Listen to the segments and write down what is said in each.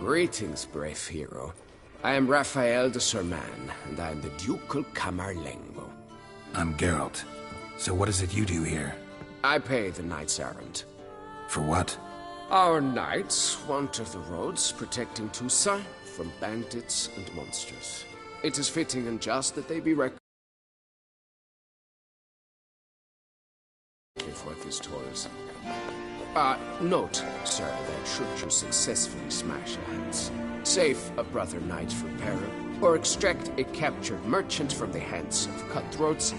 Greetings, brave hero. I am Raphael de Serman, and I am the Ducal Camarlengo. I'm Geralt. So what is it you do here? I pay the knights errant. For what? Our knights wander the roads, protecting Toussaint from bandits and monsters. It is fitting and just that they be recognized for these toils. Note, sir, that should you successfully smash a hands, save a brother knight from peril, or extract a captured merchant from the hands of cutthroats,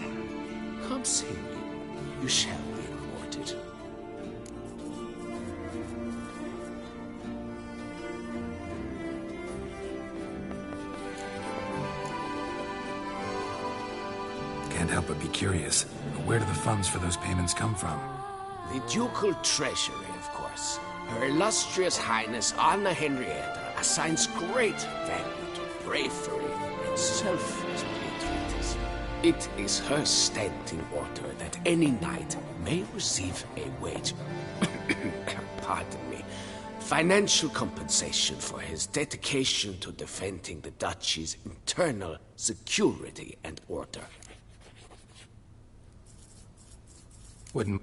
come see me. You shall be rewarded. Can't help but be curious. Where do the funds for those payments come from? The ducal treasury, of course. Her illustrious highness Anna Henrietta assigns great value to bravery and selfless patriotism. It is her standing order that any knight may receive a wage, pardon me, financial compensation for his dedication to defending the duchy's internal security and order. Wouldn't...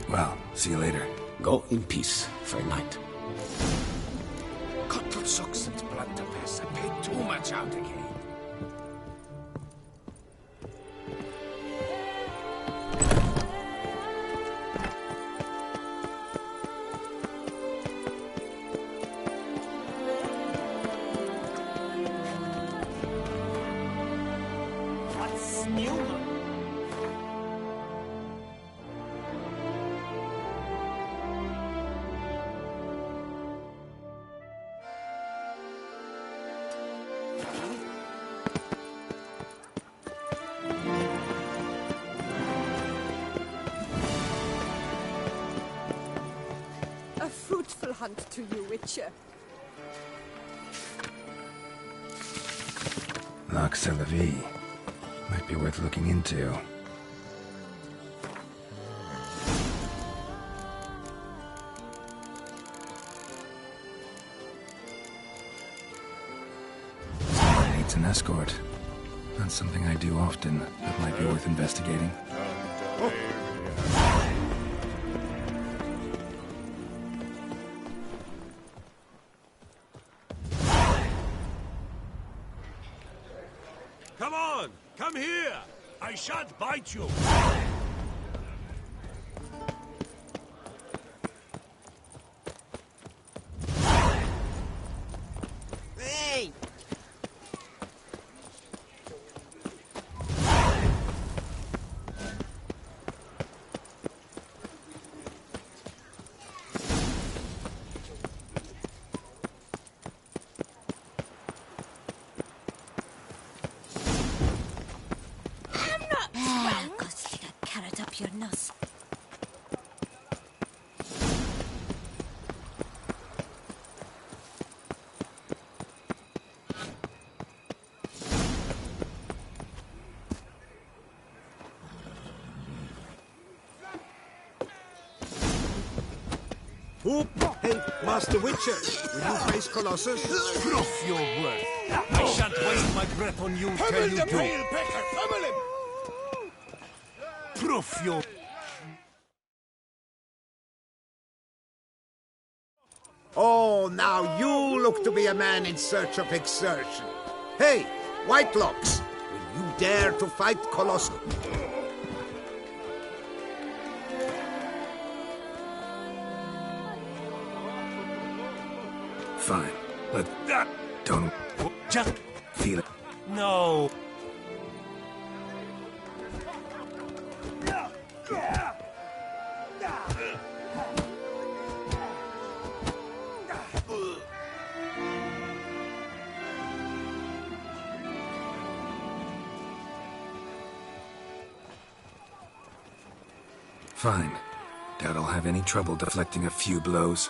Well, see you later. Go in peace for a night. Cutlet sucks and blunderbuss. I paid too much out again. What's new? A fruitful hunt to you, Witcher. Lac Selavie. Might be worth looking into. Someone needs an escort. Not something I do often, but might be worth investigating. Come on! Come here! I shan't bite you! Hey! Who? Hey, Master Witcher, will you face Colossus? Prove your worth. I shan't waste my breath on you till you do. Prove your... Oh, now you look to be a man in search of exertion. Hey, Whitelocks, will you dare to fight Colossus? Fine, but don't Just... feel it. No. Fine. Doubt I'll have any trouble deflecting a few blows.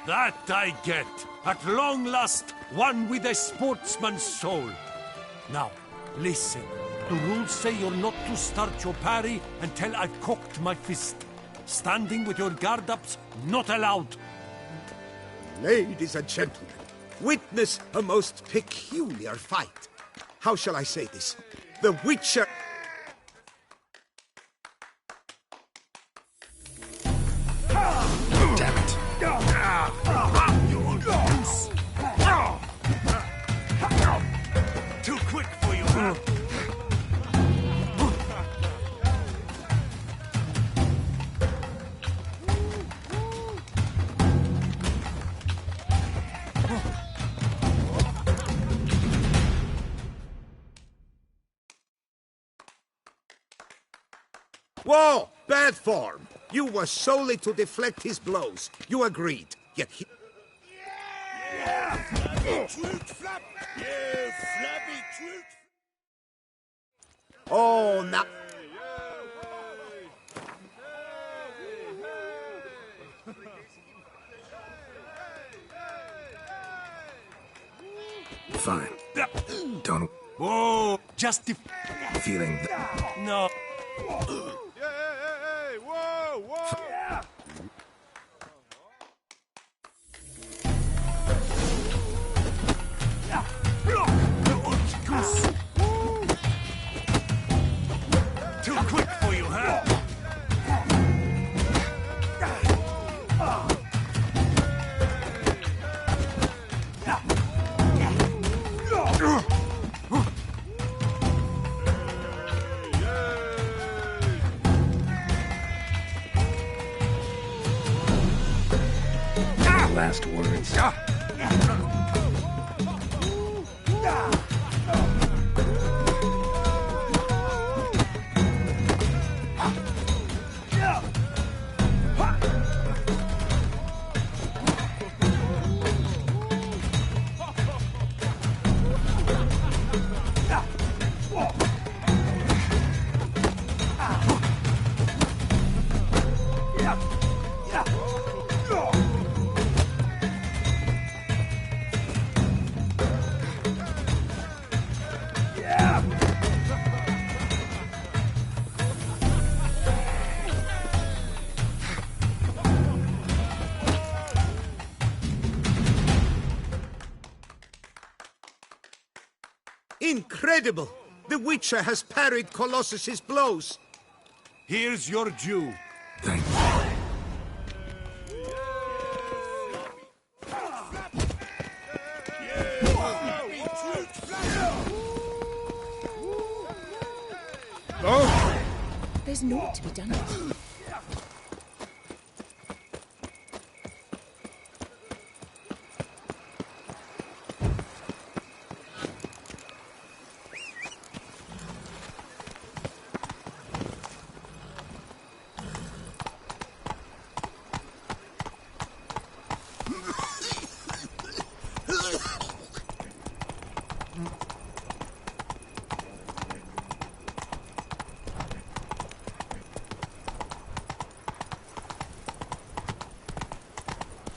That I get. At long last, one with a sportsman's soul. Now, listen. The rules say you're not to start your parry until I've cocked my fist. Standing with your guard-ups, not allowed. Ladies and gentlemen, witness a most peculiar fight. How shall I say this? The Witcher... Damn it. Too quick for you, huh? Whoa! Bad form! You were solely to deflect his blows. You agreed. Yet he... Oh, now... Fine. Don't Whoa! Just feeling no. Too quick for you, huh? last words. Incredible! The Witcher has parried Colossus's blows. Here's your due. Thank you. There's naught to be done.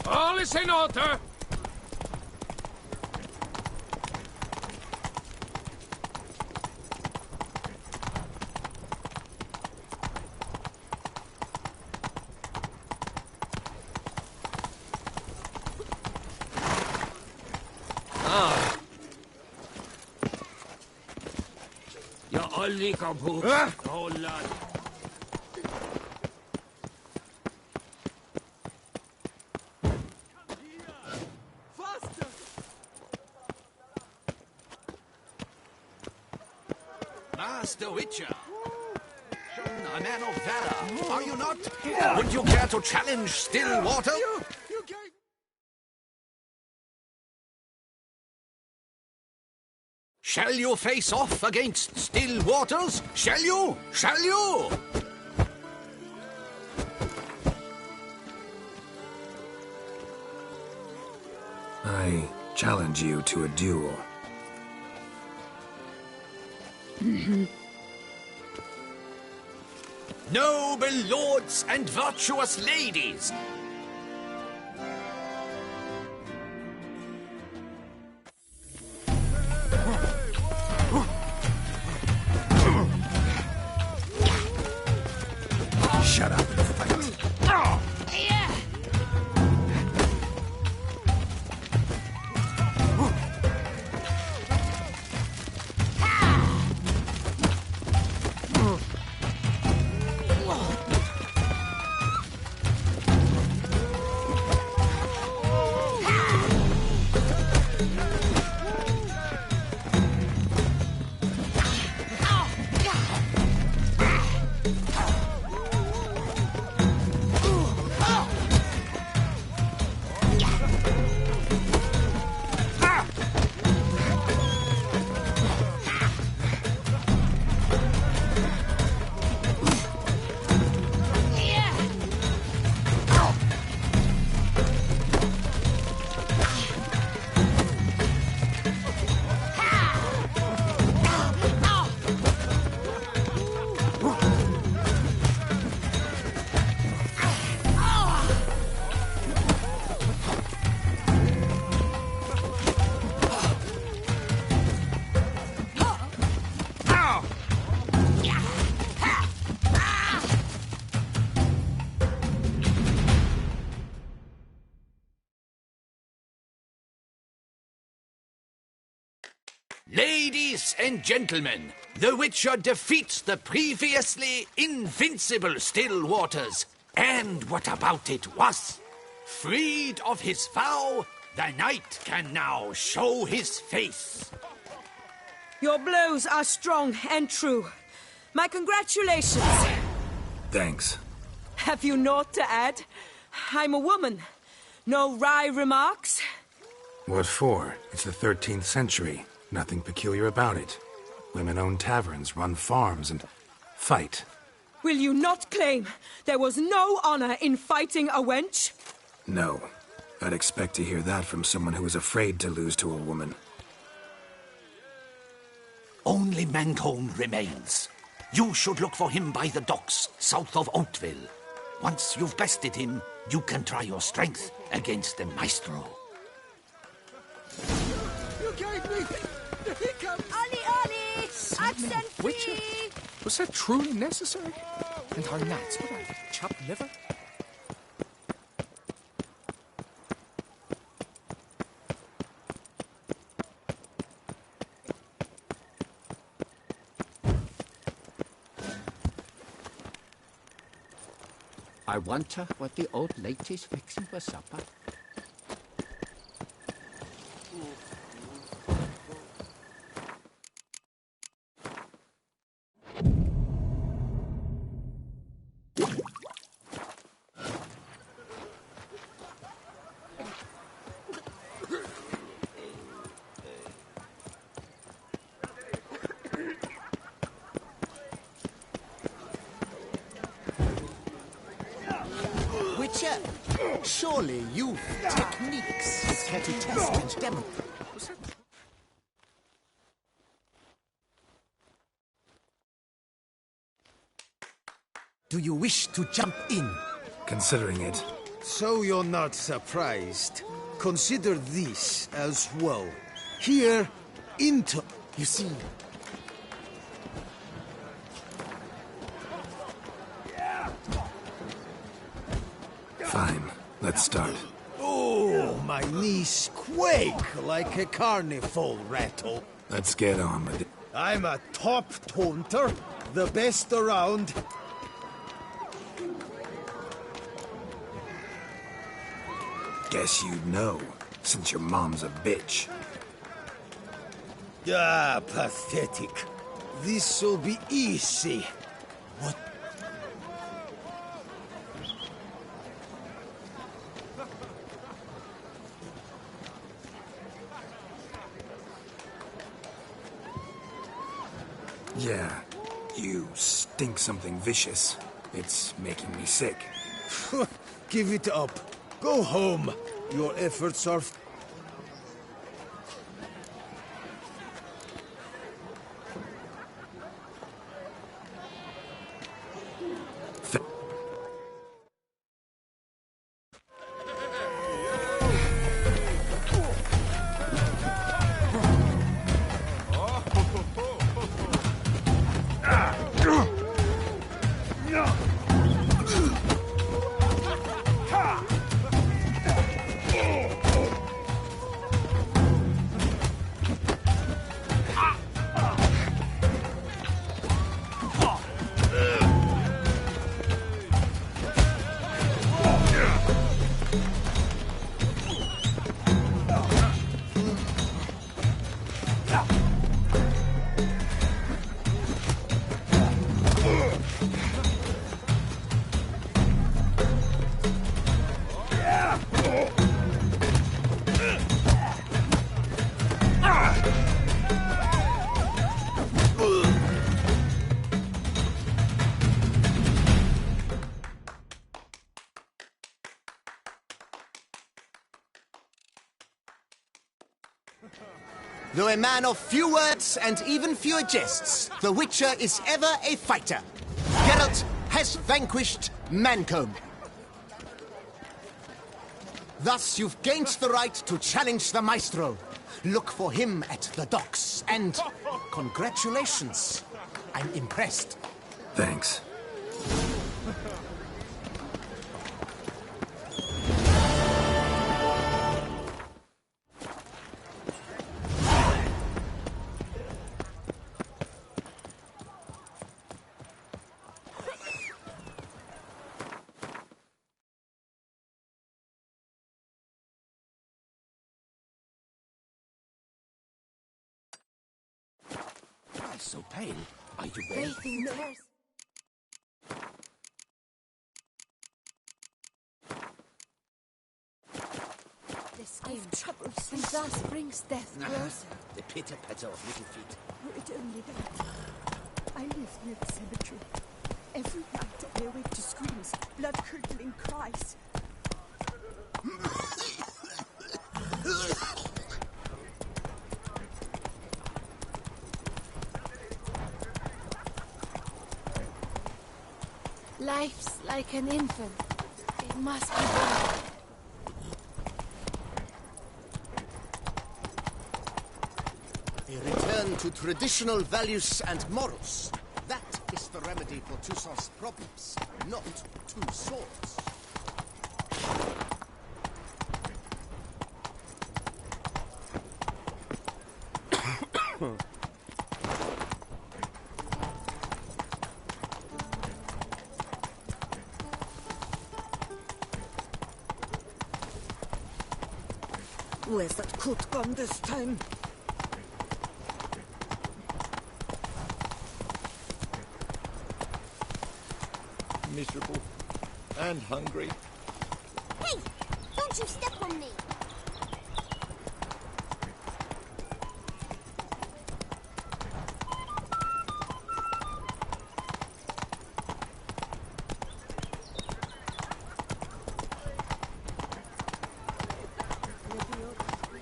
All is in order. Holy kaput. Oh, lad. Master Witcher. A man of valor, are you not? Would you care to challenge Stillwater? Shall you face off against Stillwaters? Shall you? Shall you? I challenge you to a duel. Noble lords and virtuous ladies! Shut up and fight. Ladies and gentlemen, the Witcher defeats the previously invincible Stillwaters. And what about it was? Freed of his vow, the knight can now show his face. Your blows are strong and true. My congratulations. Thanks. Have you naught to add? I'm a woman. No wry remarks? What for? It's the 13th century. Nothing peculiar about it. Women own taverns, run farms, and fight. Will you not claim there was no honor in fighting a wench? No. I'd expect to hear that from someone who is afraid to lose to a woman. Only Mancone remains. You should look for him by the docks, south of Oatville. Once you've bested him, you can try your strength against the Maestro. You gave me... Ollie, Ollie! Accent free! Was that truly necessary? And our gnats, what are they? Chopped liver? I wonder what the old lady's fixing for supper. Surely you've techniques care to test and demo. Do you wish to jump in? Considering it. So you're not surprised. Consider this as well. Here, into... You see, Fine. Let's start. Oh, my knees quake like a carnival rattle. Let's get on with it. I'm a top taunter, the best around. Guess you'd know, since your mom's a bitch. Ah, pathetic. This'll be easy. What? Yeah, you stink something vicious. It's making me sick. Give it up. Go home. Your efforts are... Though a man of few words and even fewer jests, the Witcher is ever a fighter. Geralt has vanquished Mancomb. Thus, you've gained the right to challenge the Maestro. Look for him at the docks, and congratulations. I'm impressed. Thanks. So pale. Are you well? This game troubles and thus brings death closer. The pitter-patter of little feet. Were it only that. I live near the cemetery. Every night I awake to screams, blood-curdling cries. Life's like an infant. It must be born. A return to traditional values and morals. That is the remedy for Toussaint's problems, not two swords. Where's that coot gone this time? Miserable and hungry. Hey! Don't you step on me!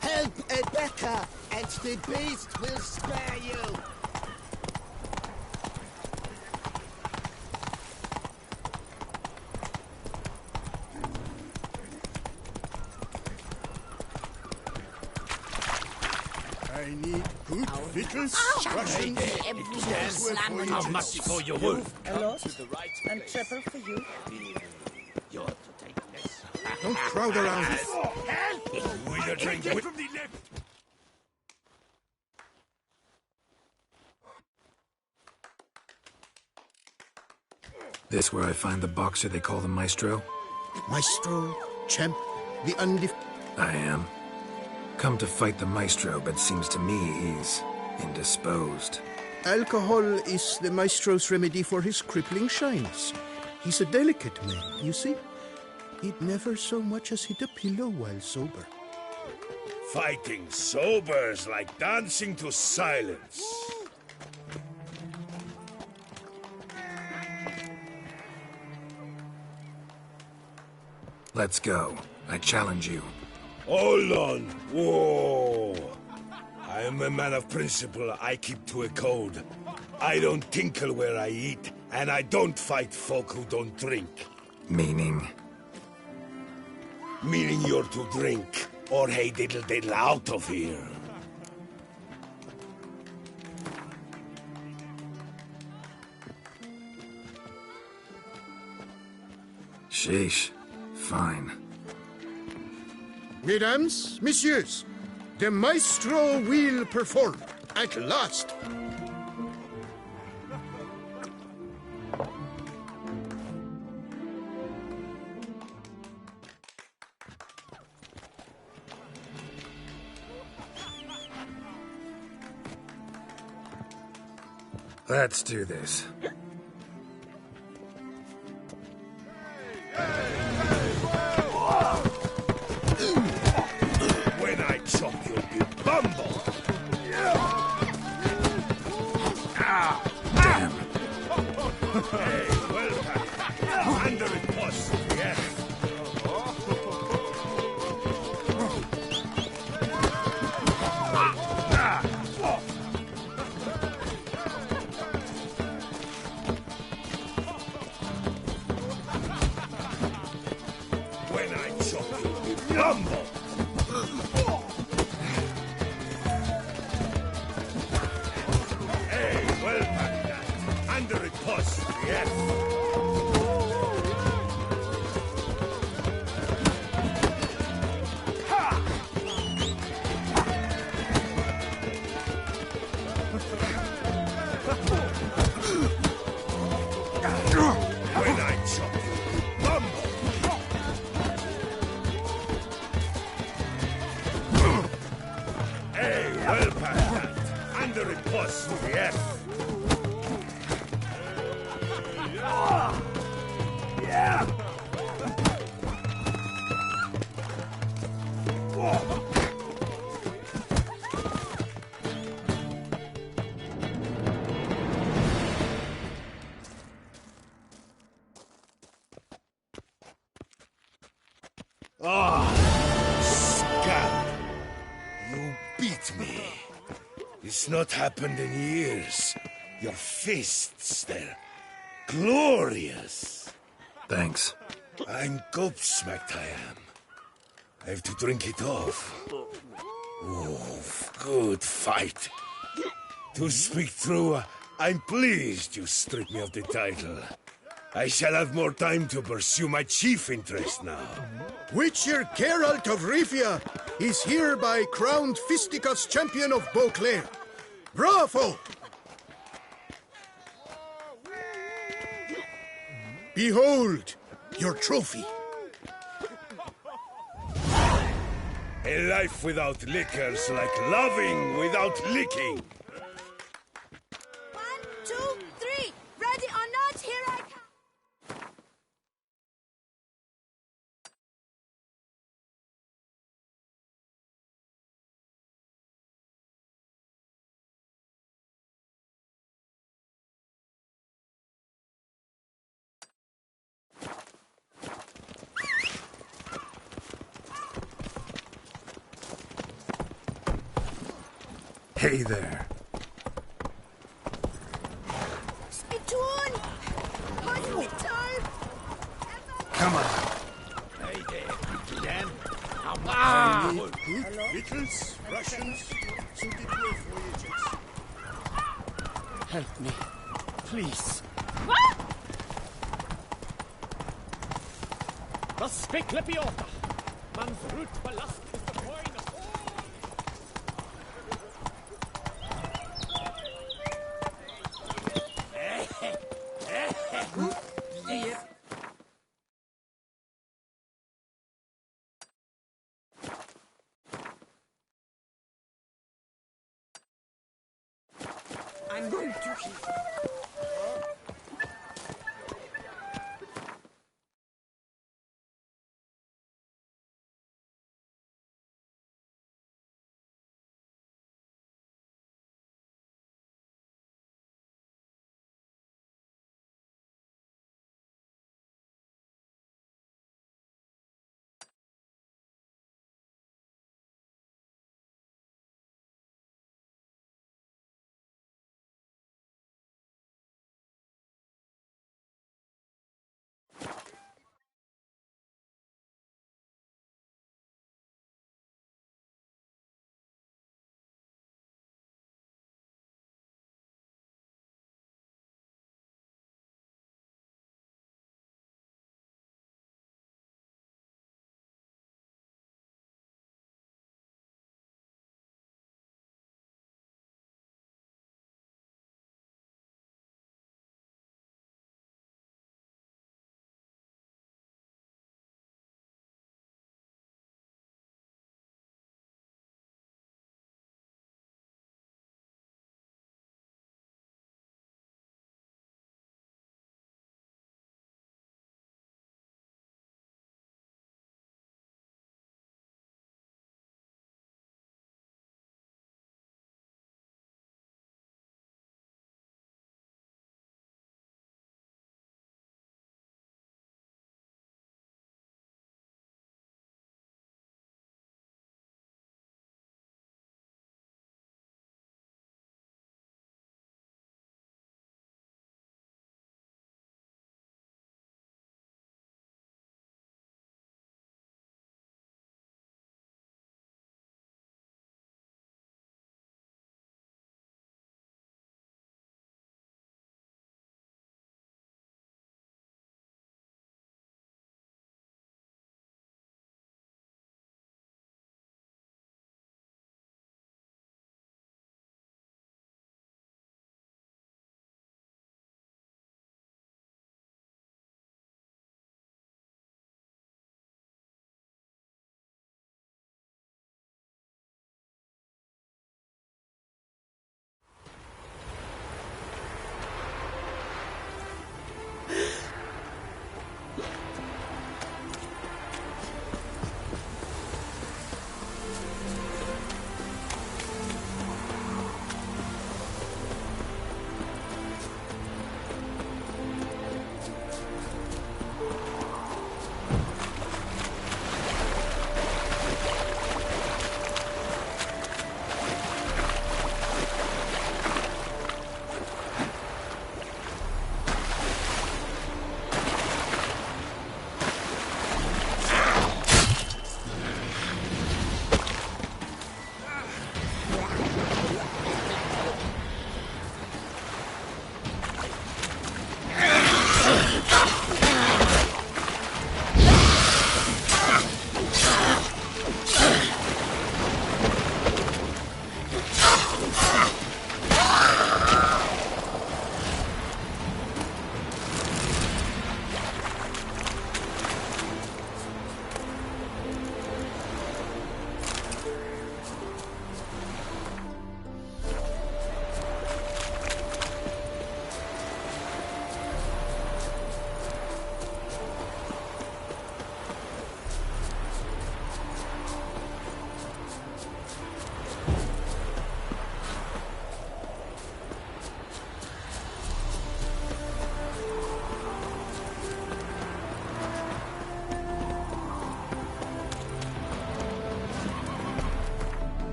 Help Rebecca, and the beast will spare you! I need good victuals. Russian How much for your wolf? A lot, and triple for you. You're to take less. Don't crowd around. Will you drink from the left? This where I find the boxer they call the Maestro? Maestro, champ, the I am. Come to fight the Maestro, but seems to me he's indisposed. Alcohol is the Maestro's remedy for his crippling shyness. He's a delicate man, you see. He'd never so much as hit a pillow while sober. Fighting sober is like dancing to silence. Let's go. I challenge you. Hold on. Whoa. I am a man of principle. I keep to a code. I don't tinkle where I eat, and I don't fight folk who don't drink. Meaning? Meaning you're to drink, or hey diddle diddle out of here. Sheesh. Fine. Mesdames, messieurs, the Maestro will perform, at last. Let's do this. When I chop you, you bumble! Damn. Hey, well done. Under it, boss. Yes. When I chop you, you bumble! Hey, well done. Under it, boss. Yes. When I chop you, you bumble! Hey, well past that. Under it, boss. Yes. Yeah. Scab. You beat me. It's not happened in years. Your fists, they're glorious. Thanks. I'm gobsmacked, I am. I have to drink it off. Oh, good fight. To speak true, I'm pleased you stripped me of the title. I shall have more time to pursue my chief interest now. Witcher Geralt of Rivia is hereby crowned Fisticuffs champion of Beauclair. Bravo! Behold your trophy. A life without liquor's like loving without licking. 1, 2, 3. Ready or not, here I come. Hey there. Spittoon! Hold me time! Come on. Hey there, Dan. Beetles, Russians, suited your voyages. Help me, please. Das Spickle Piota. Man's root belast is the point of I'm going to...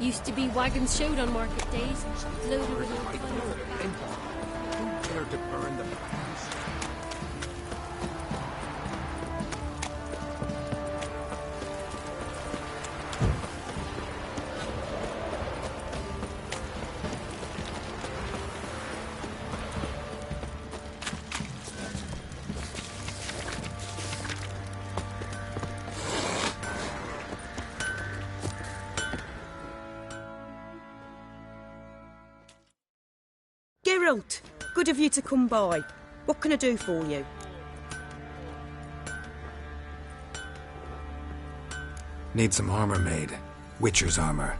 Used to be wagons showed on market days, loaded with all kinds of Who dare to burn the flags? Geralt, good of you to come by. What can I do for you? Need some armor made. Witcher's armor.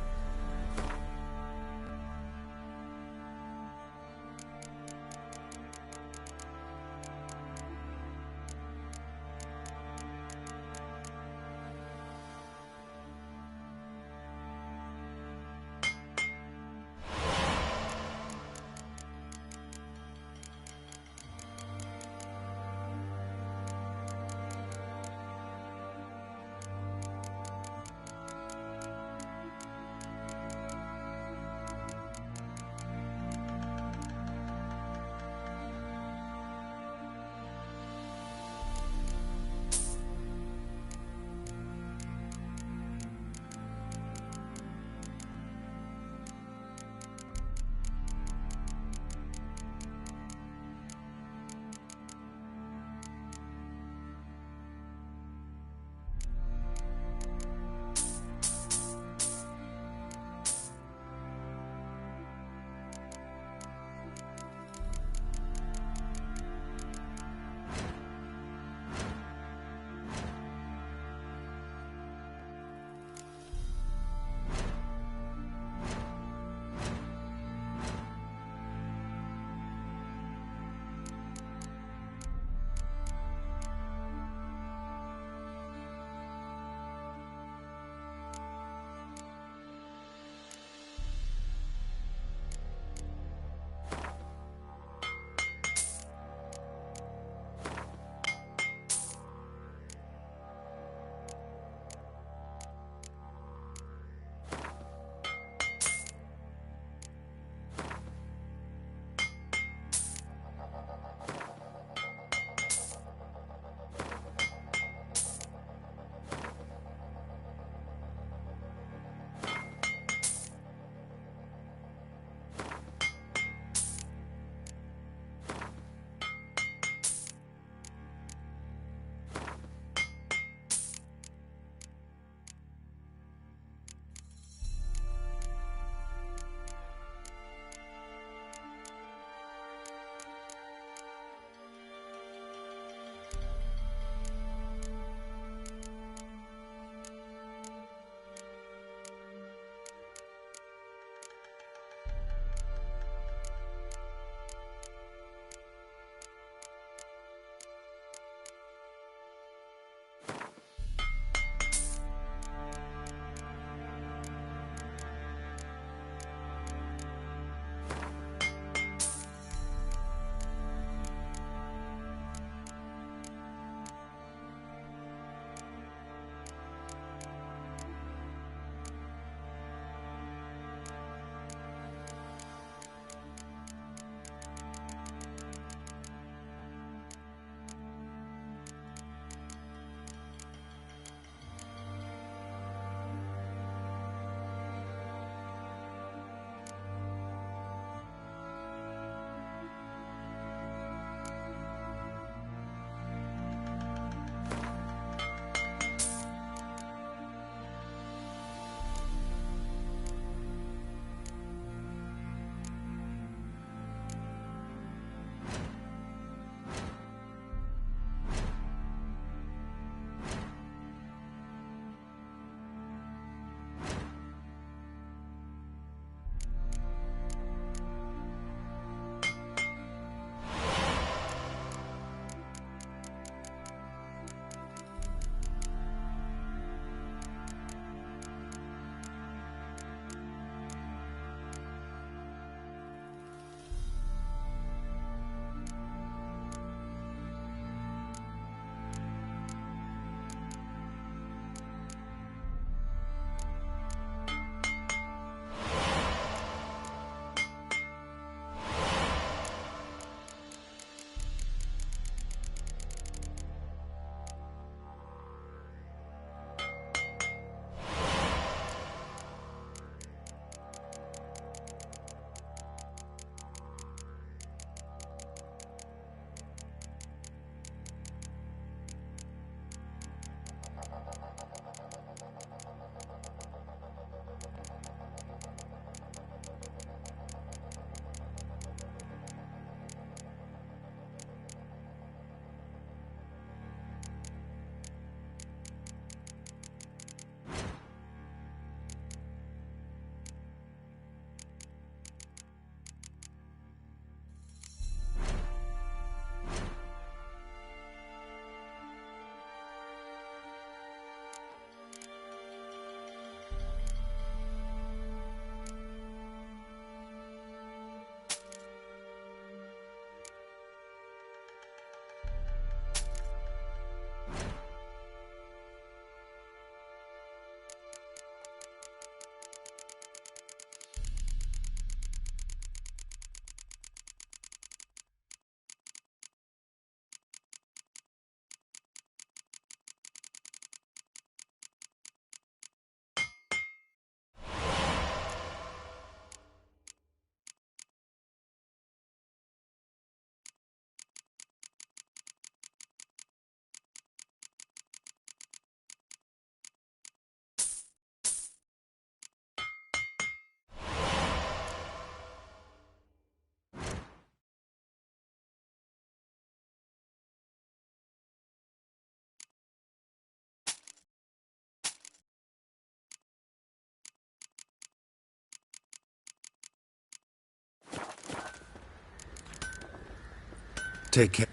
Take care.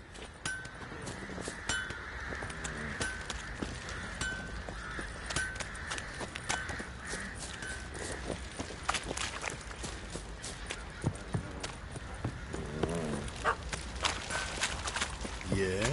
Yeah?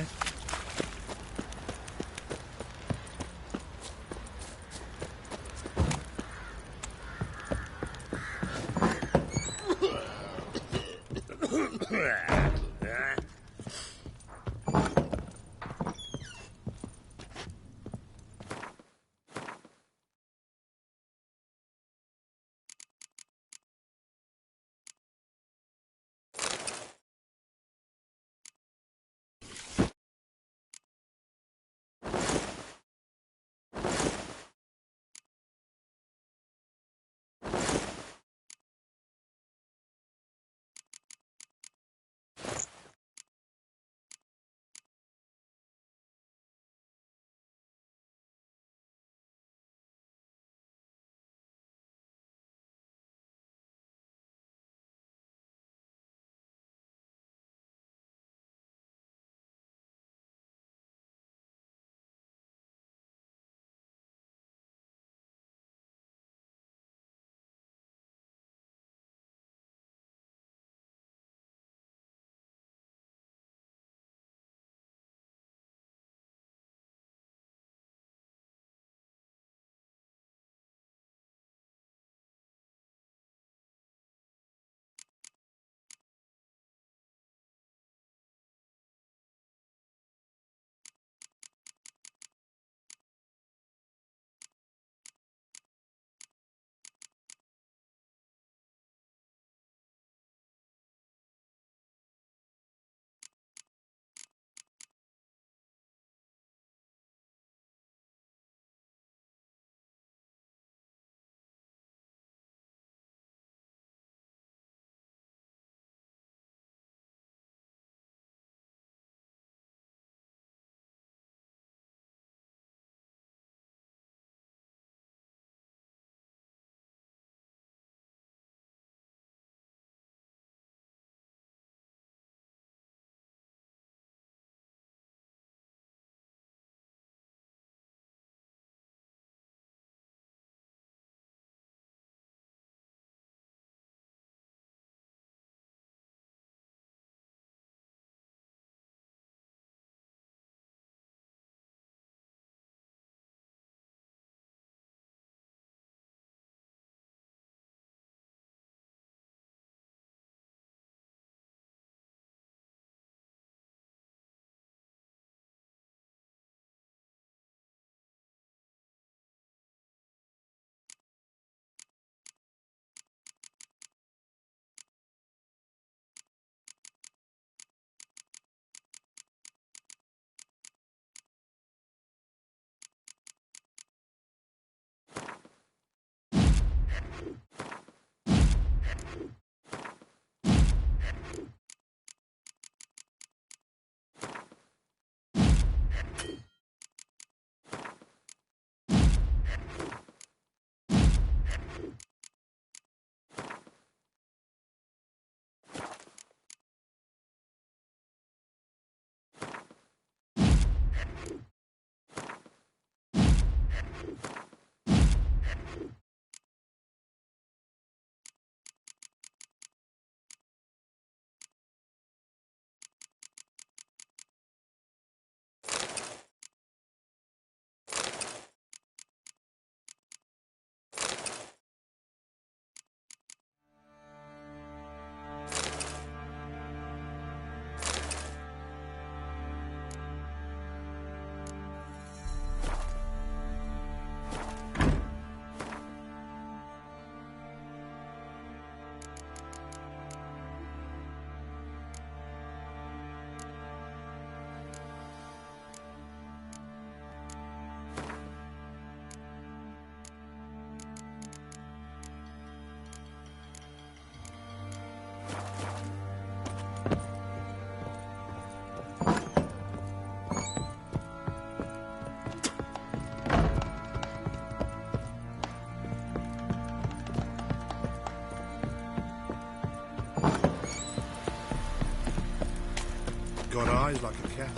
Got eyes like a cat.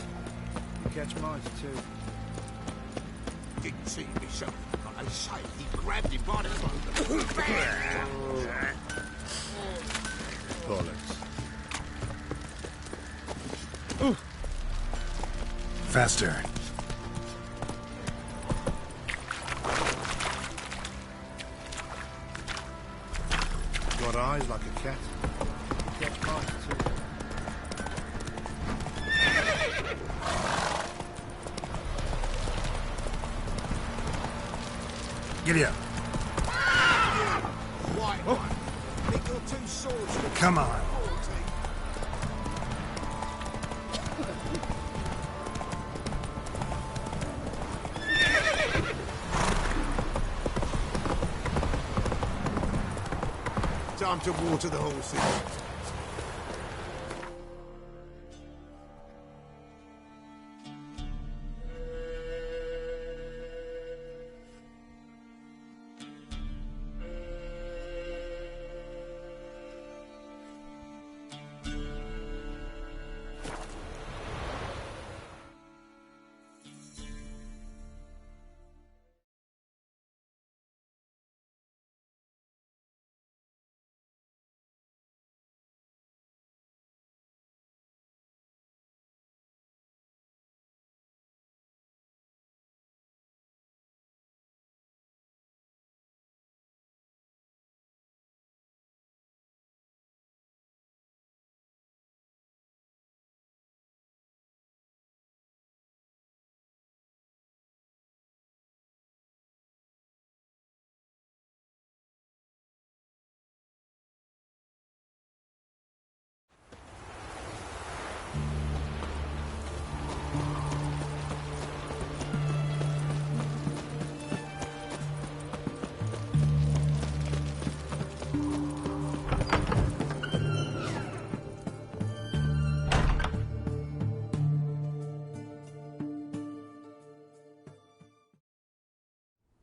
You catch mice too. Didn't see me, so I say he grabbed him by the throat. Bam! Bollocks. Faster. Got eyes like a cat. You catch mice too. Giddy up. White one. Pick your two swords. Come on. Time to water the horses.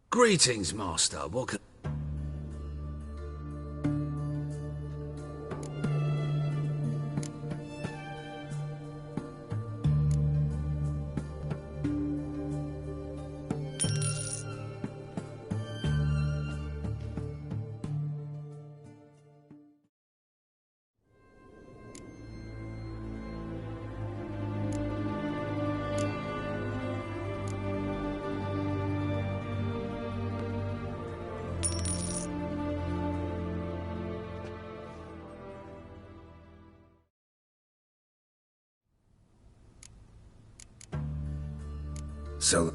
Greetings, Master. What can... So...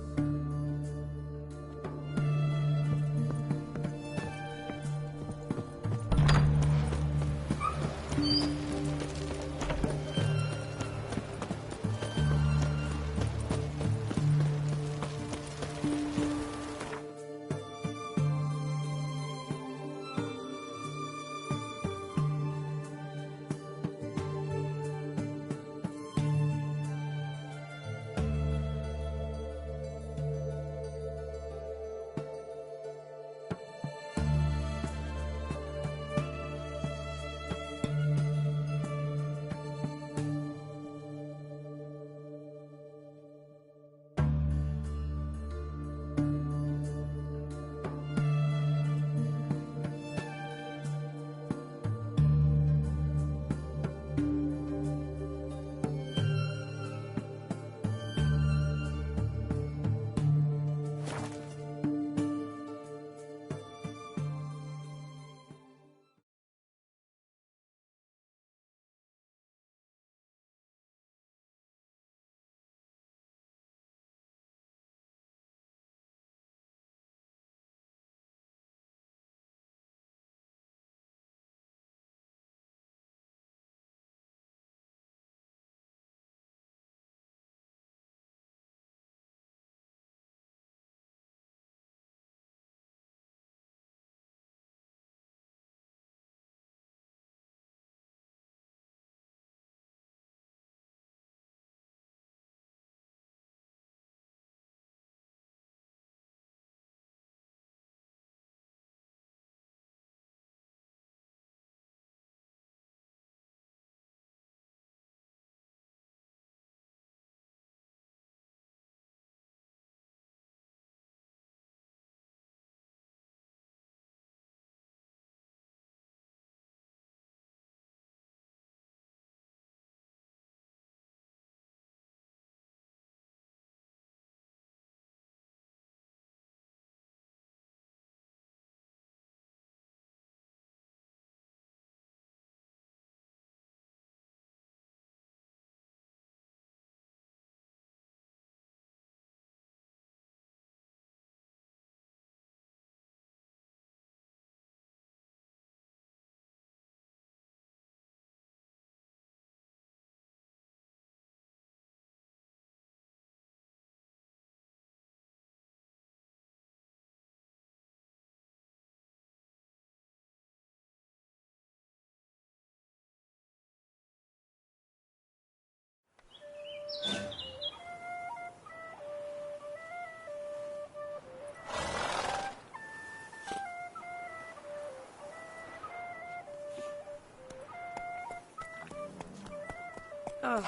Ugh.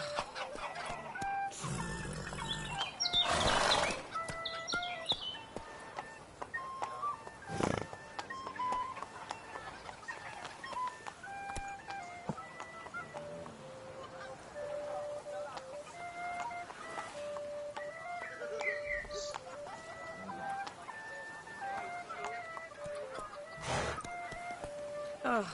Ugh.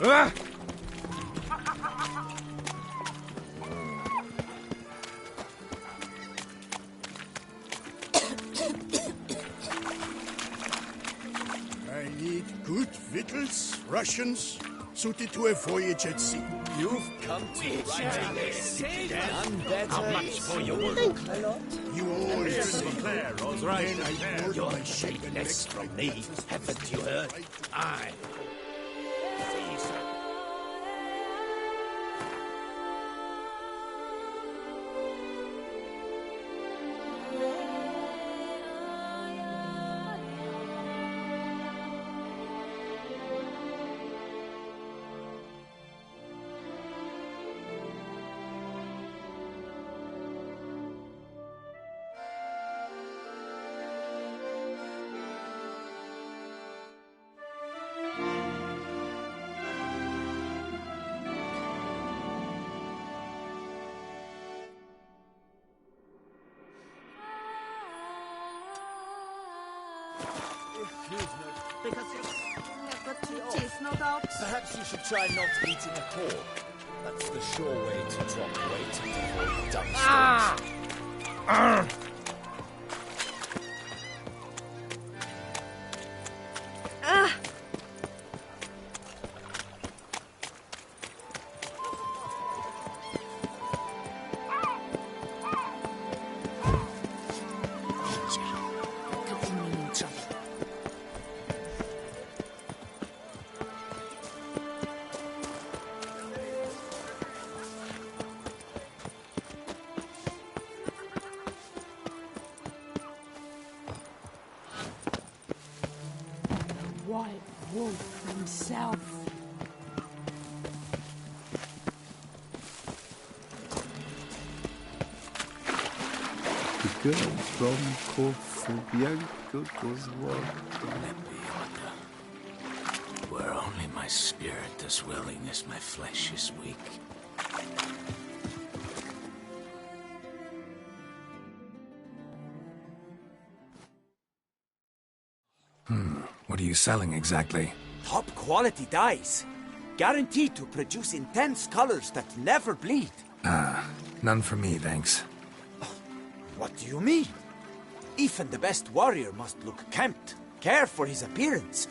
Ah! I need good victuals, rations, suited to a voyage at sea. You've come to the right place. None better. How much for your work? You all Claire, Rose, right. You're taking less from me, haven't you heard? Aye. Perhaps you should try not eating at all. That's the sure way to drop weight and avoid dumbstones. White Wolf himself. The girl from Corfu Bianco goes Where only my spirit is willing as my flesh is weak. What are you selling exactly? Top quality dyes. Guaranteed to produce intense colors that never bleed. None for me, thanks. What do you mean? Even the best warrior must look kempt, care for his appearance.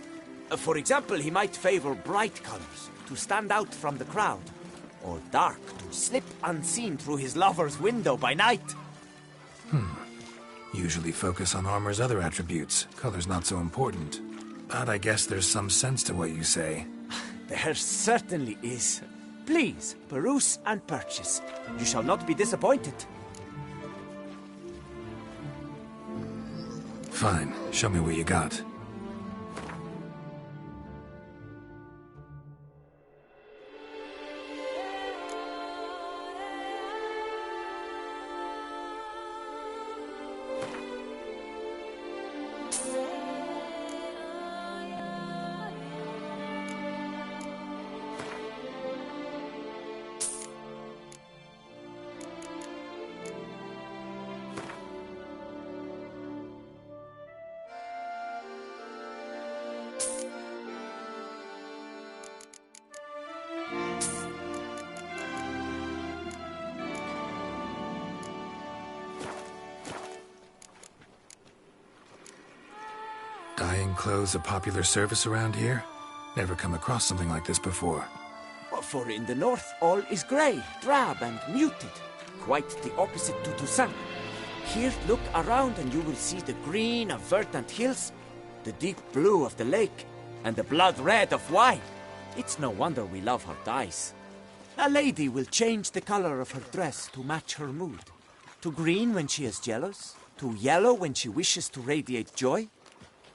For example, he might favor bright colors to stand out from the crowd, or dark to slip unseen through his lover's window by night. Usually focus on armor's other attributes. Color's not so important. But I guess there's some sense to what you say. There certainly is. Please, peruse and purchase. You shall not be disappointed. Fine. Show me what you got. plainclothes a popular service around here? Never come across something like this before. For in the north, all is grey, drab, and muted. Quite the opposite to Toussaint. Here, look around and you will see the green of verdant hills, the deep blue of the lake, and the blood red of wine. It's no wonder we love her dyes. A lady will change the color of her dress to match her mood. To green when she is jealous, to yellow when she wishes to radiate joy.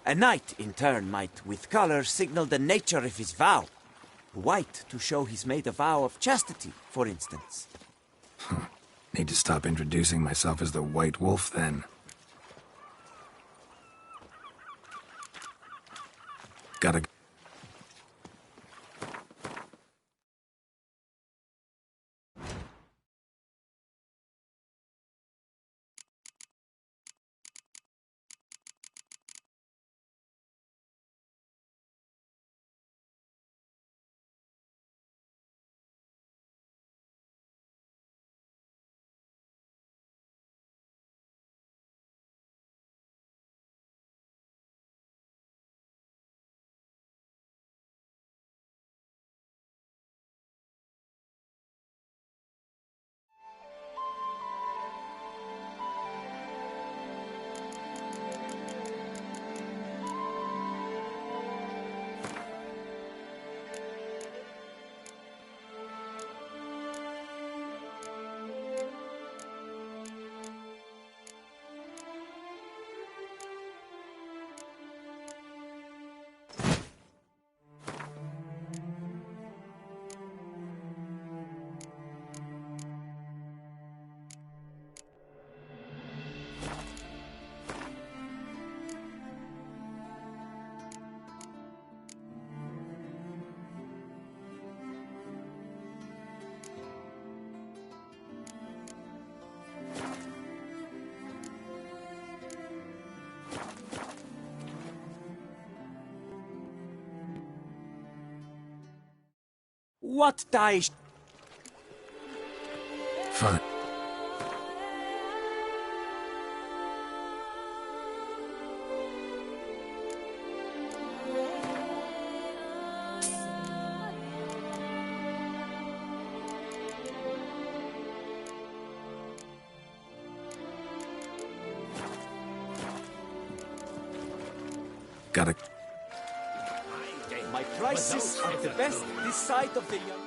A knight, in turn, might, with color, signal the nature of his vow. White to show he's made a vow of chastity, for instance. Need to stop introducing myself as the White Wolf, then. Gotta... What dye? Fine. Gotta... My prices are the best this side of the young...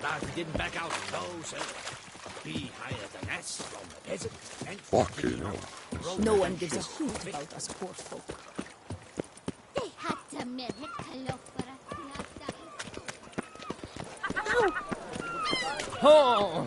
Glad we didn't back out close. Be higher than us from the desert. And Fucking hell. No one gives a hoot about us poor folk. Oh!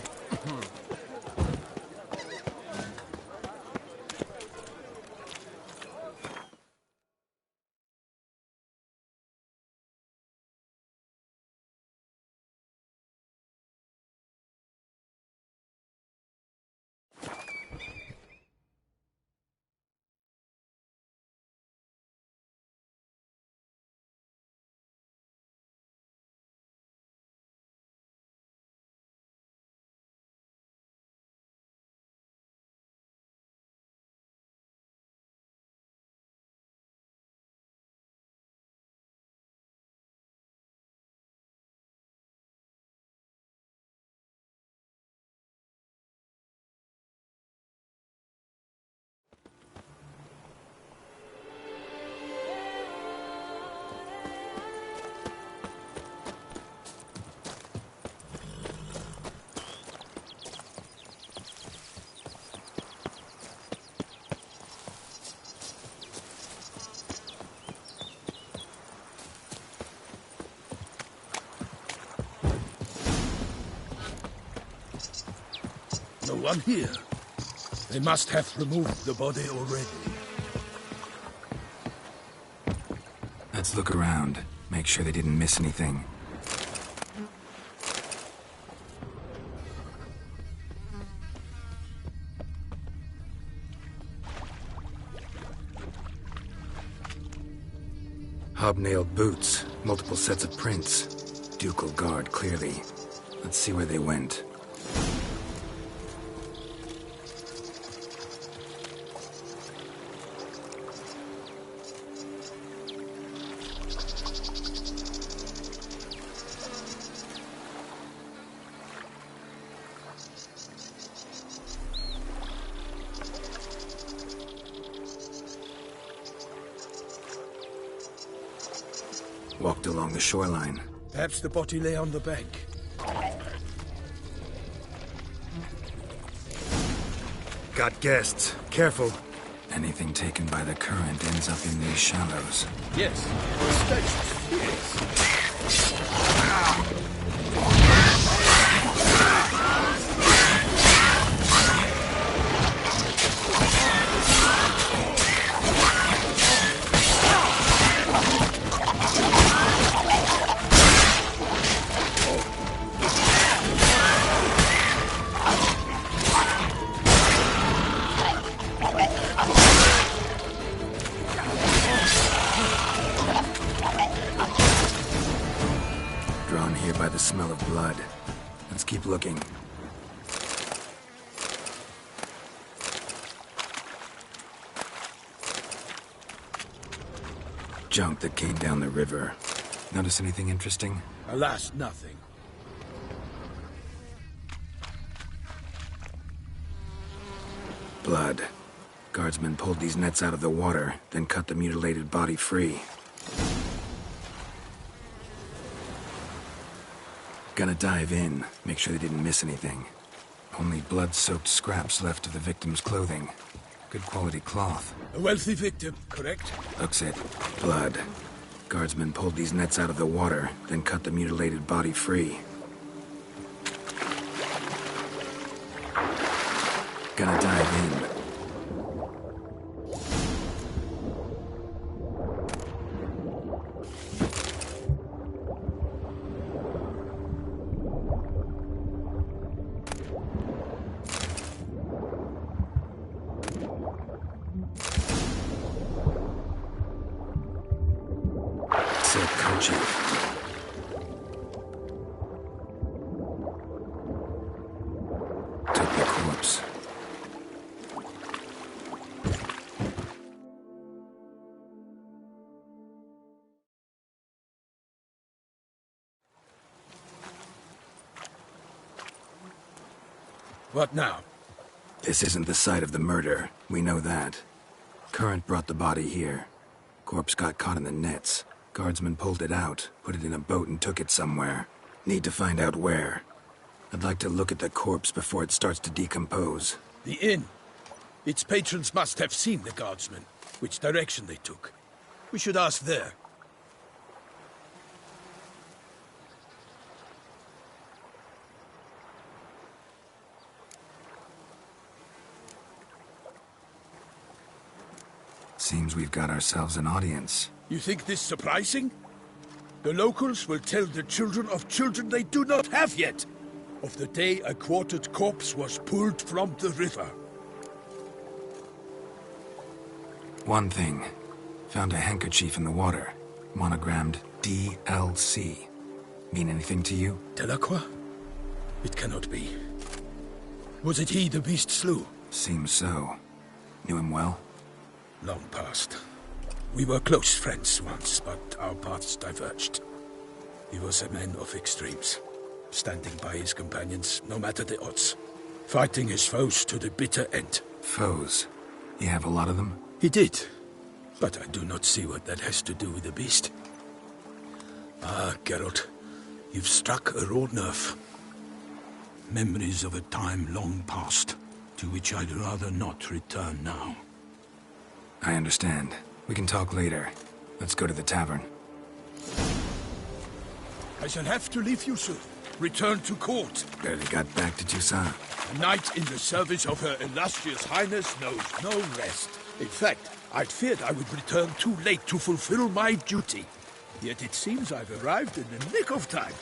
No one here. They must have removed the body already. Let's look around. Make sure they didn't miss anything. Hobnailed boots, multiple sets of prints. Ducal guard, clearly. Let's see where they went. Walked along the shoreline. Perhaps the body lay on the bank. Got guests. Careful. Anything taken by the current ends up in these shallows. Yes. Statues. Yes. Drawn here by the smell of blood. Let's keep looking. Junk that came down the river. Notice anything interesting? Alas, nothing. Blood. Guardsmen pulled these nets out of the water, then cut the mutilated body free. Gonna dive in, make sure they didn't miss anything. Only blood-soaked scraps left of the victim's clothing. Good quality cloth. A wealthy victim, correct? Looks it. Blood. Guardsmen pulled these nets out of the water, then cut the mutilated body free. Gonna dive in. Silk kerchief. Took the corpse. What now? This isn't the site of the murder. We know that. Current brought the body here. Corpse got caught in the nets. Guardsmen pulled it out, put it in a boat and took it somewhere. Need to find out where. I'd like to look at the corpse before it starts to decompose. The inn. Its patrons must have seen the guardsmen, which direction they took. We should ask there. Seems we've got ourselves an audience. You think this surprising? The locals will tell the children of children they do not have yet, of the day a quartered corpse was pulled from the river. One thing. Found a handkerchief in the water. Monogrammed DLC. Mean anything to you? Delacroix? It cannot be. Was it he the beast slew? Seems so. Knew him well? Long past. We were close friends once, but our paths diverged. He was a man of extremes, standing by his companions, no matter the odds. Fighting his foes to the bitter end. Foes? You have a lot of them? He did, but I do not see what that has to do with the beast. Ah, Geralt, you've struck a raw nerve. Memories of a time long past, to which I'd rather not return now. I understand. We can talk later. Let's go to the tavern. I shall have to leave you soon. Return to court. Barely got back to Toussaint. A knight in the service of Her Illustrious Highness knows no rest. In fact, I'd feared I would return too late to fulfill my duty. Yet it seems I've arrived in the nick of time.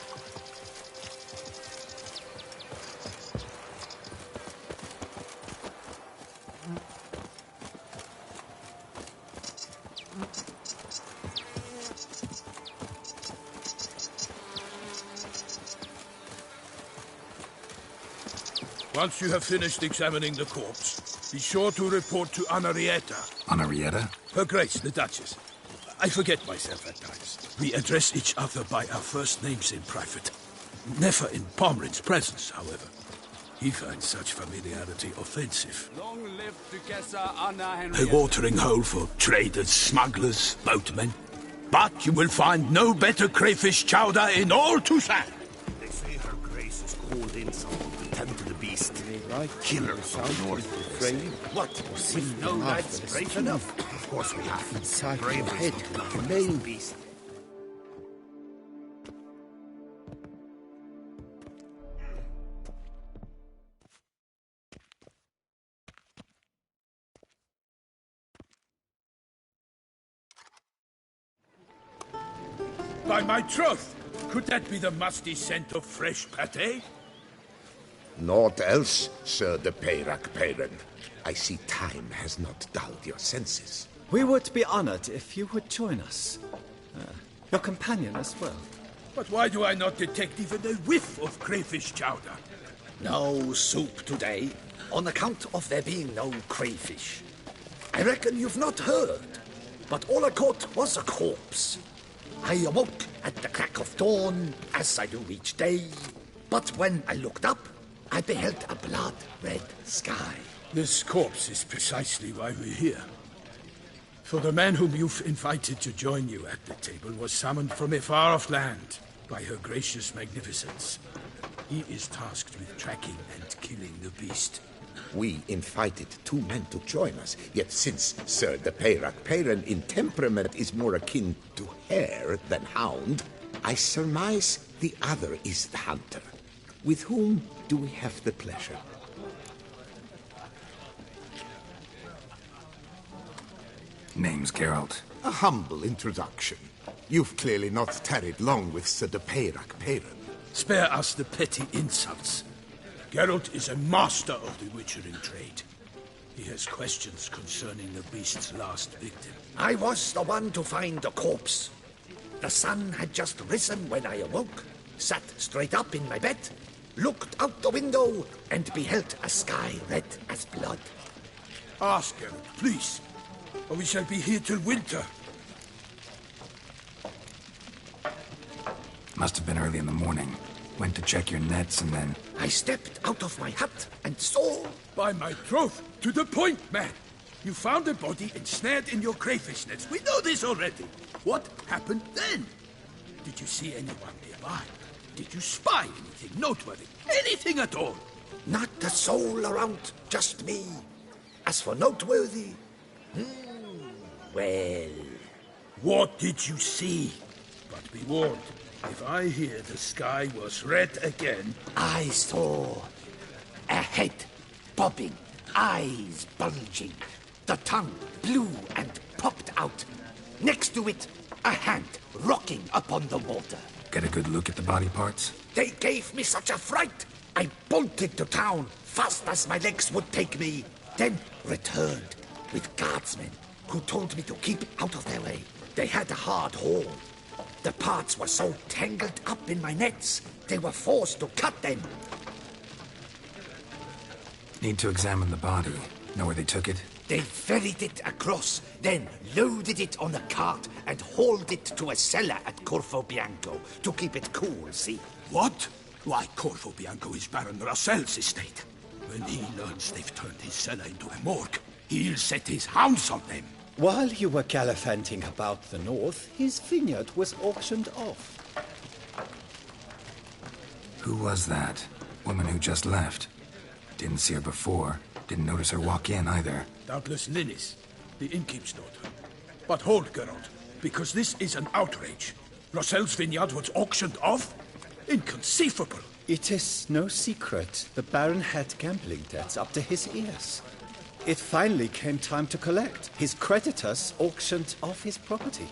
Once you have finished examining the corpse, be sure to report to Anarietta. Anarietta? Her Grace, the Duchess. I forget myself at times. We address each other by our first names in private. Never in Pomrin's presence, however. He finds such familiarity offensive. Long live Duchessa Anna A Henrietta. watering hole for traders, smugglers, boatmen. But you will find no better crayfish chowder in all Toussaint. They say her grace is called in someone to tend to the beast. Killer of the north. What? With no lads brave enough? Of course we have. Inside Brave your head, enough. lame Beast. By my troth, could that be the musty scent of fresh pâté? Naught else, Sir de Peyrac Peyran. I see time has not dulled your senses. We would be honored if you would join us. Your companion as well. But why do I not detect even a whiff of crayfish chowder? No soup today, on account of there being no crayfish. I reckon you've not heard, but all I caught was a corpse. I awoke at the crack of dawn, as I do each day, but when I looked up, I beheld a blood-red sky. This corpse is precisely why we're here. For the man whom you've invited to join you at the table was summoned from a far-off land by her gracious magnificence. He is tasked with tracking and killing the beast. We invited 2 men to join us, yet since Sir de Peyrac Peyran in temperament is more akin to hare than hound, I surmise the other is the hunter. With whom do we have the pleasure? Name's Geralt. A humble introduction. You've clearly not tarried long with Sir de Peyrac Peyran. Spare us the petty insults. Geralt is a master of the witchering trade. He has questions concerning the beast's last victim. I was the one to find the corpse. The sun had just risen when I awoke, sat straight up in my bed, looked out the window, and beheld a sky red as blood. Ask Geralt, please, or we shall be here till winter. Must have been early in the morning. Went to check your nets and then... I stepped out of my hut and saw... By my troth, to the point, man! You found a body ensnared in your crayfish nets. We know this already. What happened then? Did you see anyone nearby? Did you spy anything noteworthy? Anything at all? Not a soul around, just me. As for noteworthy... well... What did you see? But be warned, if I hear the sky was red again... I saw a head bobbing, eyes bulging, the tongue blue and popped out. Next to it, a hand rocking upon the water. Get a good look at the body parts? They gave me such a fright. I bolted to town fast as my legs would take me, then returned with guardsmen who told me to keep out of their way. They had a hard haul. The parts were so tangled up in my nets, they were forced to cut them. Need to examine the body. Know where they took it? They ferried it across, then loaded it on a cart and hauled it to a cellar at Corvo Bianco to keep it cool, see? What? Why, Corvo Bianco is Baron Rossel's estate. When he learns they've turned his cellar into a morgue, he'll set his hounds on them. While you were gallivanting about the north, his vineyard was auctioned off. Who was that? Woman who just left. Didn't see her before. Didn't notice her walk in either. Doubtless Linnis, the innkeep's daughter. But hold, Geralt, because this is an outrage. Rossel's vineyard was auctioned off? Inconceivable. It is no secret. The Baron had gambling debts up to his ears. It finally came time to collect. His creditors auctioned off his property.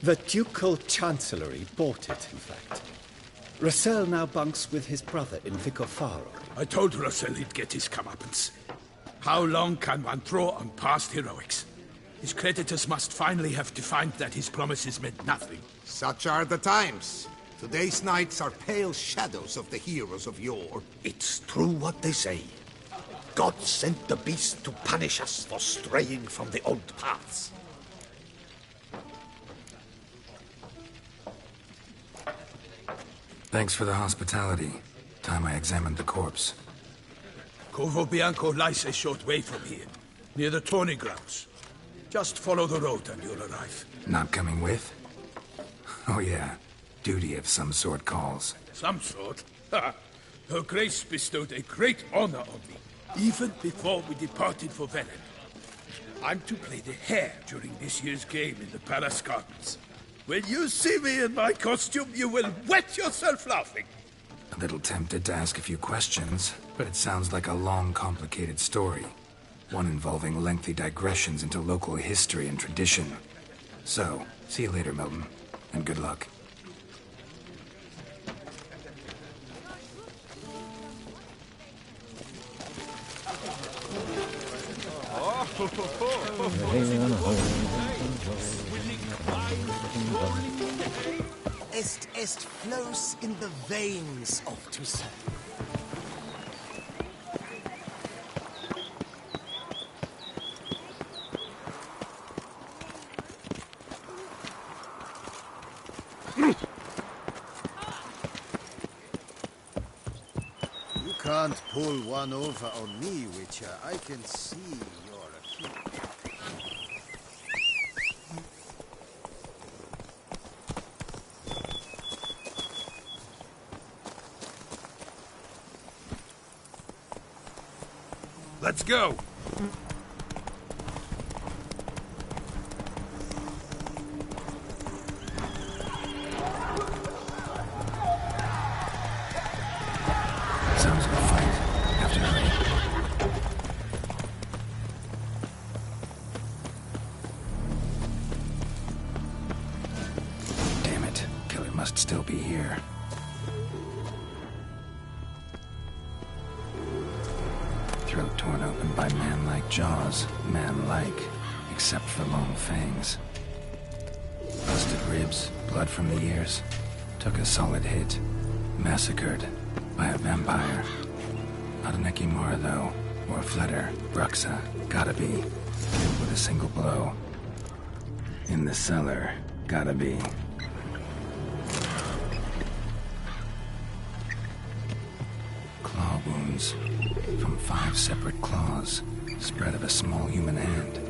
The Ducal Chancellery bought it, in fact. Russell now bunks with his brother in Vicofaro. I told Russell he'd get his comeuppance. How long can one throw on past heroics? His creditors must finally have defined that his promises meant nothing. Such are the times. Today's knights are pale shadows of the heroes of yore. It's true what they say. God sent the beast to punish us for straying from the old paths. Thanks for the hospitality. Time I examined the corpse. Corvo Bianco lies a short way from here, near the tourney grounds. Just follow the road and you'll arrive. Not coming with? Oh yeah, duty of some sort calls. Some sort? Ha! Her Grace bestowed a great honor on me, even before we departed for Velen. I'm to play the hare during this year's game in the Palace Gardens. When you see me in my costume, you will wet yourself laughing. A little tempted to ask a few questions, but it sounds like a long, complicated story. One involving lengthy digressions into local history and tradition. So, see you later, Milton, and good luck. Est flows in the veins of Toussaint. You can't pull one over on me, Witcher. I can see you're a king. Let's go! Sounds like a fight. Have to hurry. Damn it. Killer must still be here. Throat torn open by man-like jaws. Man-like, except for long fangs. Busted ribs, blood from the ears. Took a solid hit. Massacred by a vampire. Not an Ekimara, though, or a Fletter. Bruxa. Gotta be. Killed with a single blow. In the cellar. Gotta be. Claw wounds. From 5 separate claws. Spread of a small human hand.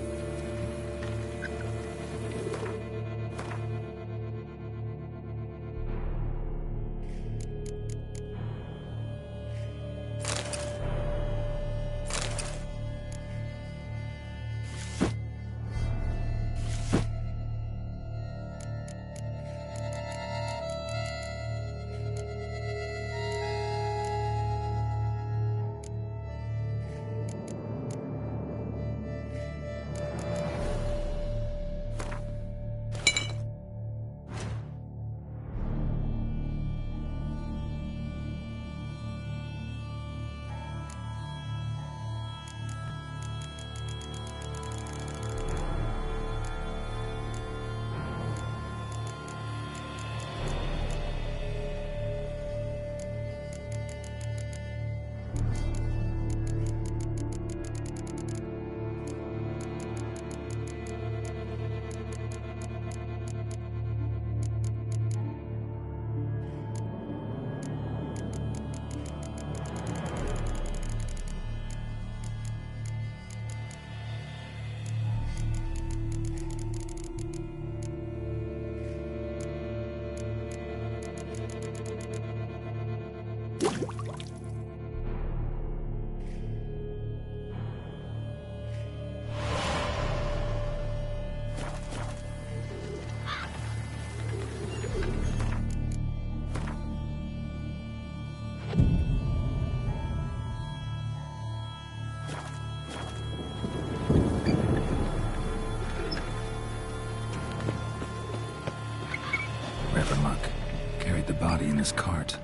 Rasel's cart.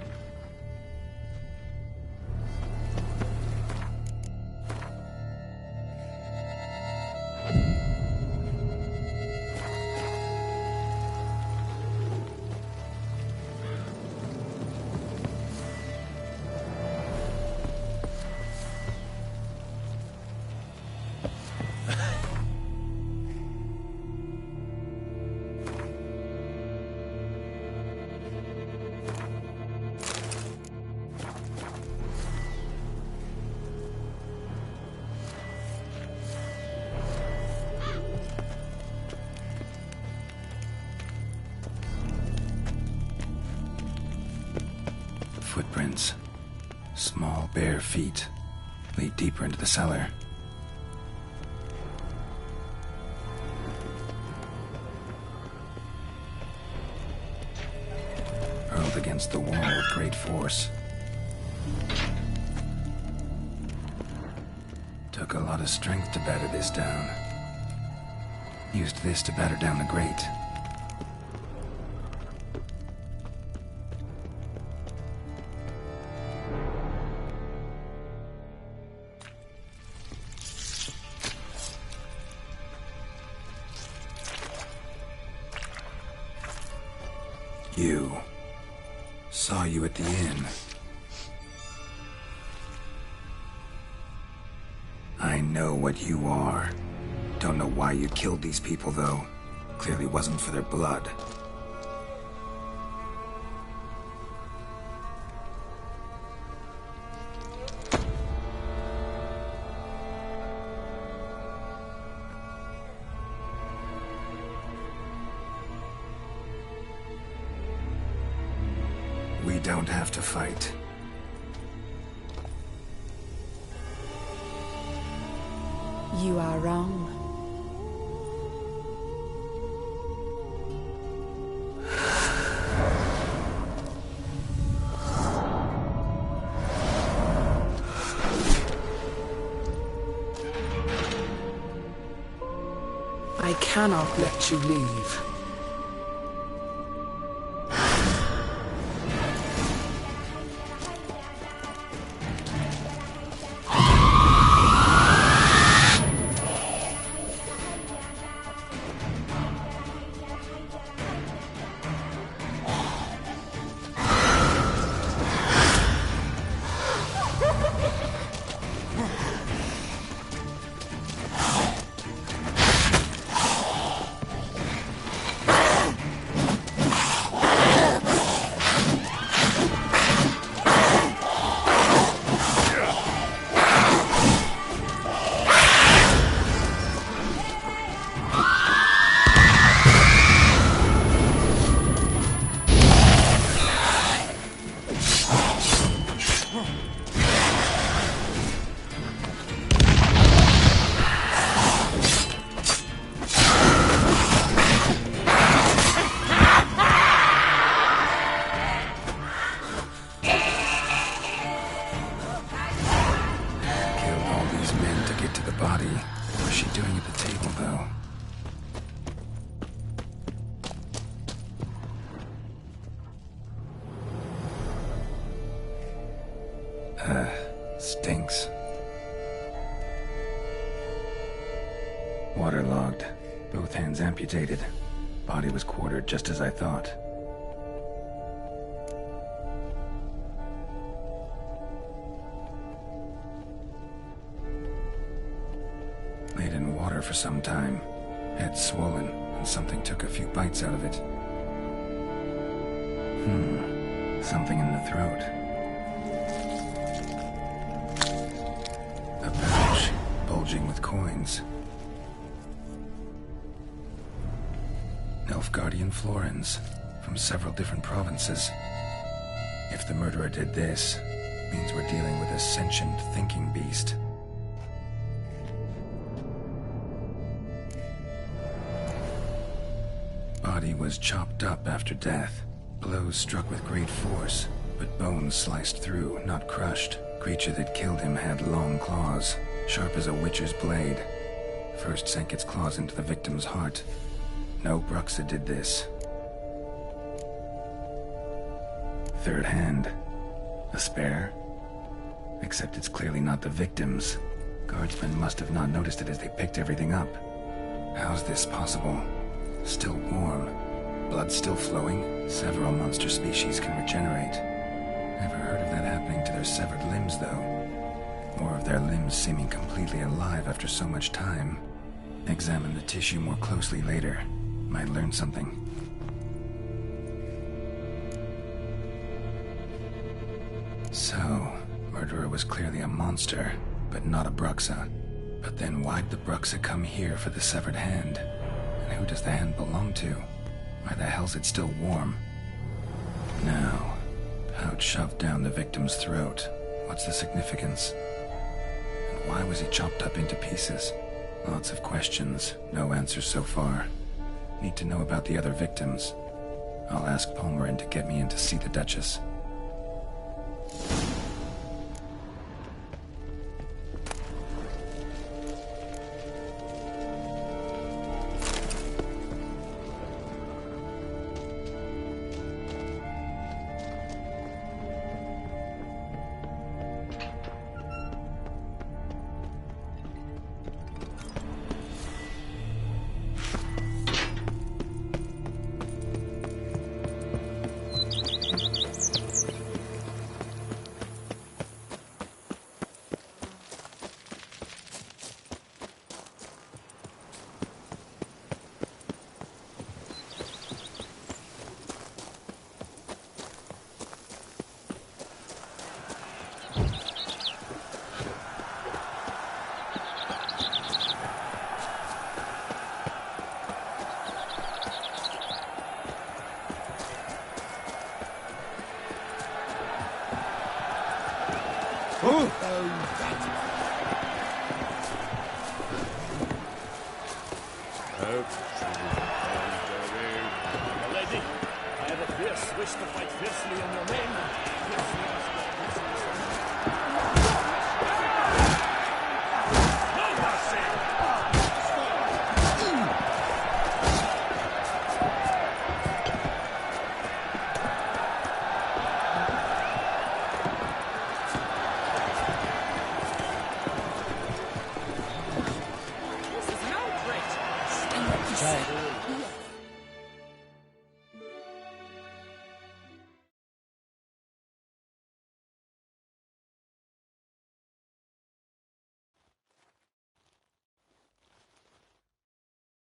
Footprints. Small, bare feet lead deeper into the cellar. Hurled against the wall with great force. Took a lot of strength to batter this down. Used this to batter down the grate. You. Saw you at the inn. I know what you are. Don't know why you killed these people, though. Clearly wasn't for their blood. We don't have to fight. You are wrong. I cannot let you leave. Stinks. Waterlogged. Both hands amputated. Body was quartered just as I thought. Laid in water for some time. Head swollen, and something took a few bites out of it. Something in the throat. A pouch, bulging with coins. Nilfgaardian florins, from several different provinces. If the murderer did this, means we're dealing with a sentient thinking beast. Body was chopped up after death. Blows struck with great force, but bones sliced through, not crushed. Creature that killed him had long claws, sharp as a witcher's blade. First sank its claws into the victim's heart. No Bruxa did this. third hand. A spare? Except it's clearly not the victim's. Guardsmen must have not noticed it as they picked everything up. How's this possible? Still warm. Blood still flowing? Several monster species can regenerate. Never heard of that happening to their severed limbs, though. Or of their limbs seeming completely alive after so much time. Examine the tissue more closely later. Might learn something. So, murderer was clearly a monster, but not a Bruxa. But then why'd the Bruxa come here for the severed hand? And who does the hand belong to? Why the hell's it still warm? Now, pouch shoved down the victim's throat. What's the significance? And why was he chopped up into pieces? Lots of questions, no answers so far. Need to know about the other victims. I'll ask Palmerin to get me in to see the Duchess.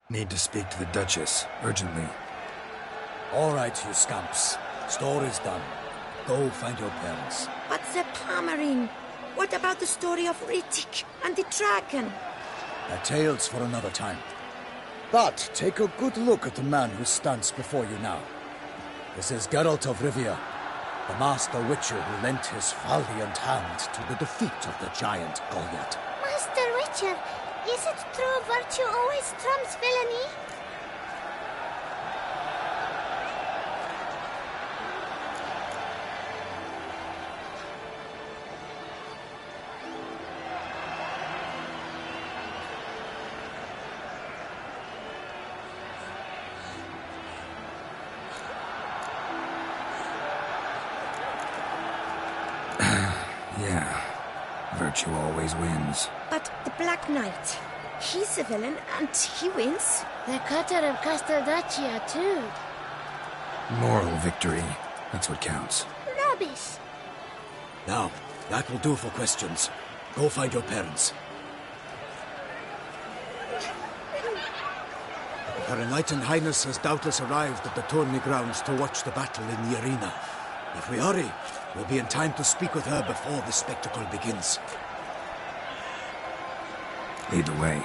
Need to speak to the Duchess, urgently. All right, you scamps. Story's done. Go find your parents. But the Palmerin, what about the story of Rittik and the dragon? A tale's for another time. But take a good look at the man who stands before you now. This is Geralt of Rivia, the master witcher who lent his valiant hand to the defeat of the giant Goliath. Master Witcher, is it true virtue always trumps villainy? Yeah, virtue always wins. But the Black Knight, he's a villain and he wins. The cutter of Casteldaccia, too. Moral victory, that's what counts. Rubbish. Now, that will do for questions. Go find your parents. Her Enlightened Highness has doubtless arrived at the tourney grounds to watch the battle in the arena. If we hurry, we'll be in time to speak with her before the spectacle begins. Lead the way.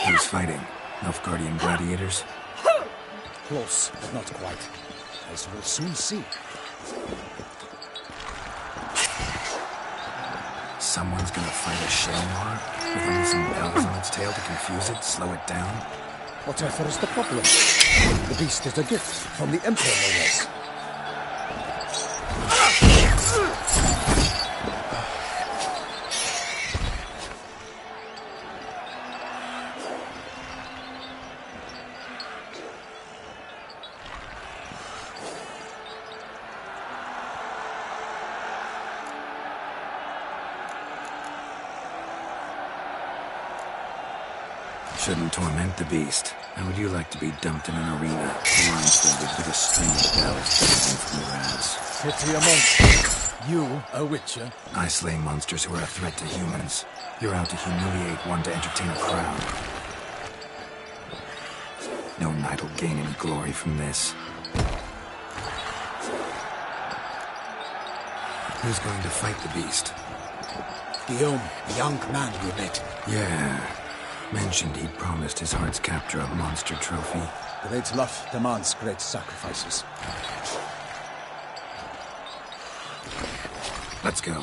Who's fighting? Nilfgaardian gladiators? Close, but not quite. As we'll soon see. Someone's gonna fight a Shellnoir with only some bells on its tail to confuse it, slow it down? Whatever is the problem? The beast is a gift from the Emperor, no less. Shouldn't torment the beast. How would you like to be dumped in an arena, blindfolded with a string of bells dangling from your ass? Pity a monster. You, a witcher? I slay monsters who are a threat to humans. You're out to humiliate one to entertain a crowd. No knight will gain any glory from this. Who's going to fight the beast? Guillaume, the young man you met. Yeah. Mentioned he'd promised his heart's capture a monster trophy. Great love demands great sacrifices. Let's go.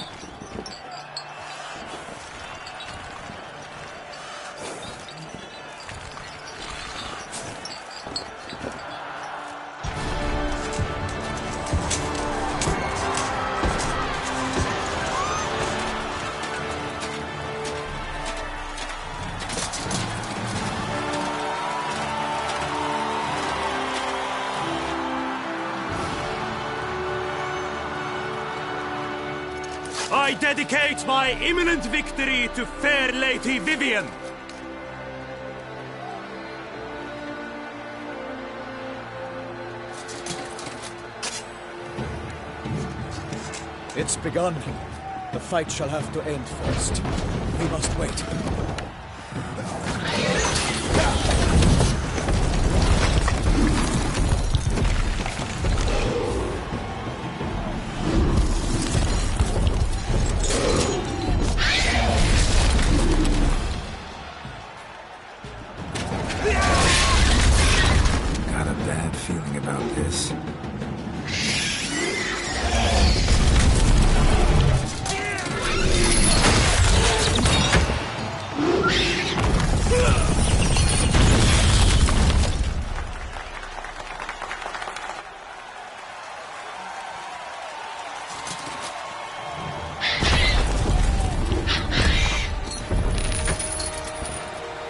I dedicate my imminent victory to fair Lady Vivian. It's begun. The fight shall have to end first. We must wait. Got a bad feeling about this.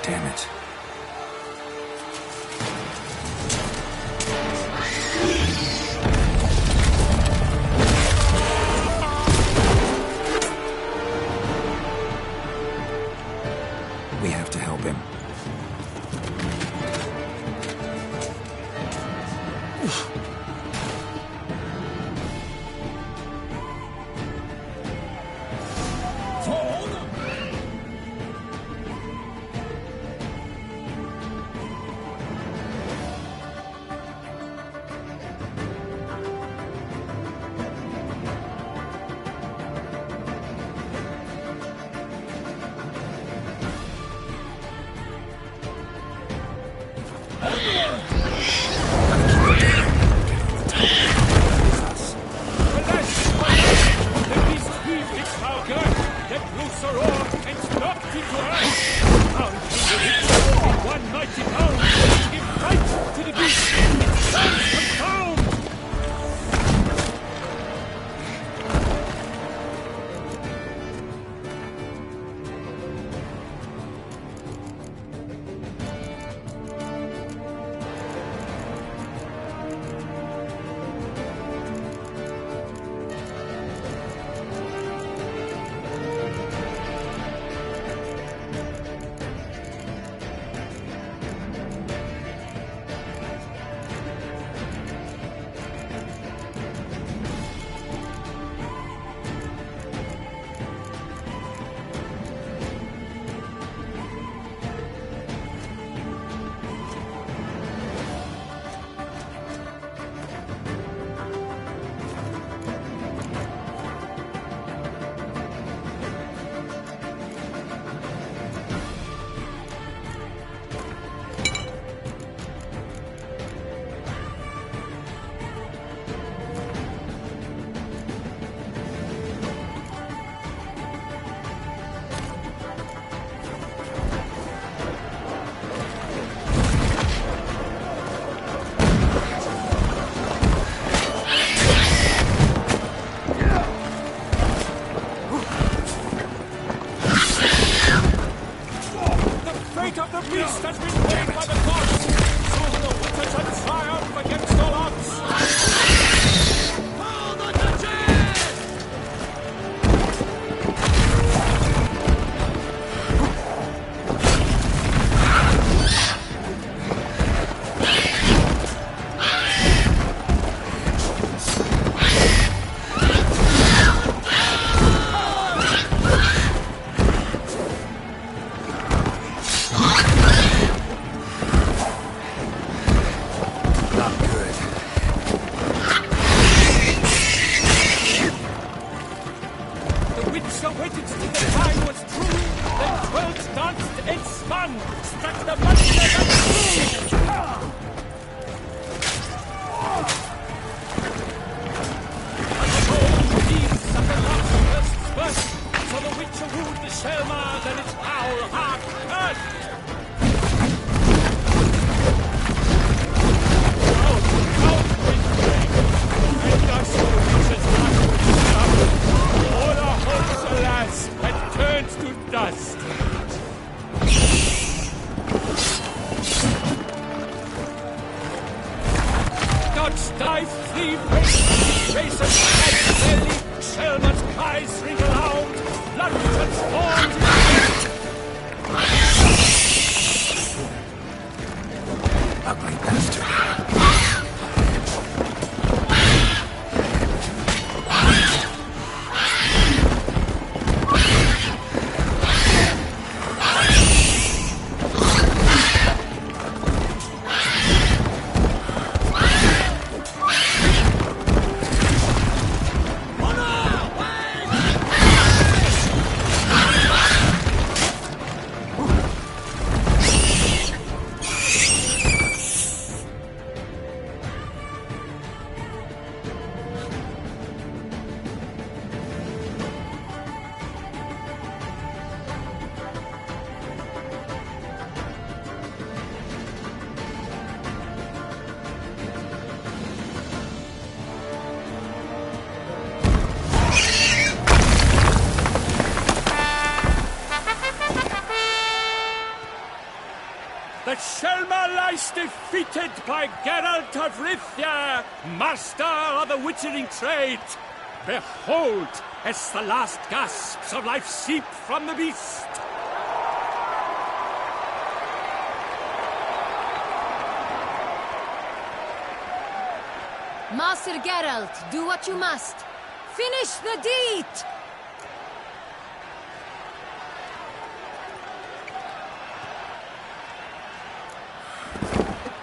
Damn it. We have to help him. Orcs dive, flee, races, belly, Selma's cries ring aloud, blood transformed Ugly bastard. that Selma lies defeated by Geralt of Rivia, master of the witchering trade. Behold, as the last gasps of life seep from the beast. Master Geralt, do what you must. Finish the deed!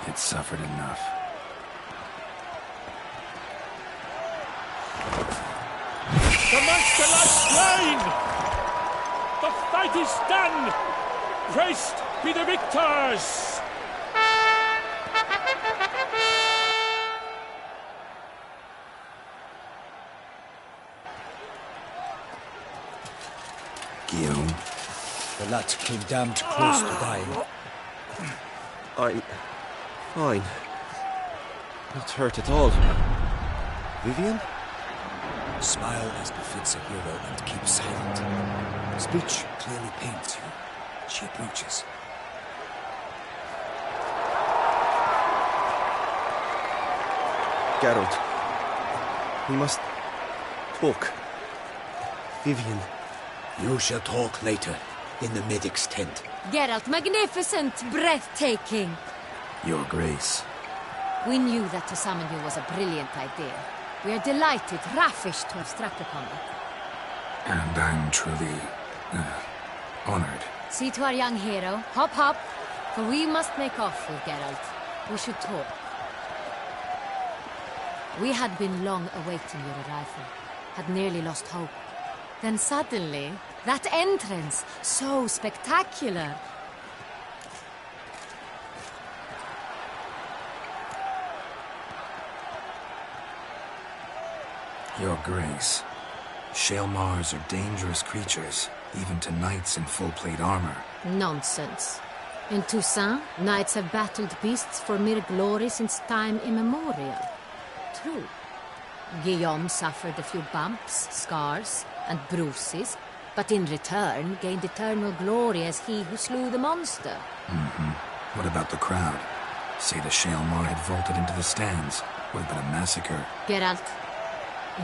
It suffered enough. The monster lies slain! The fight is done! Praised be the victors! Guillaume. The lad came damned close to dying. I'm fine. Not hurt at all. Vivian? Smile as befits a hero and keep silent. Speech clearly pains you. She approaches. Geralt. We must talk. Vivian. You shall talk later, in the medic's tent. Geralt, magnificent, breathtaking. Your Grace. We knew that to summon you was a brilliant idea. We are delighted, ravished to have struck upon it. And I'm truly honored. See to our young hero. Hop, hop. For we must make off with Geralt. We should talk. We had been long awaiting your arrival. Had nearly lost hope. Then suddenly, that entrance, so spectacular. Your Grace. Shaelmars are dangerous creatures, even to knights in full-plate armor. Nonsense. In Toussaint, knights have battled beasts for mere glory since time immemorial. True. Guillaume suffered a few bumps, scars, and bruises, but in return gained eternal glory as he who slew the monster. What about the crowd? Say the Shaelmar had vaulted into the stands. Would have been a massacre. Geralt,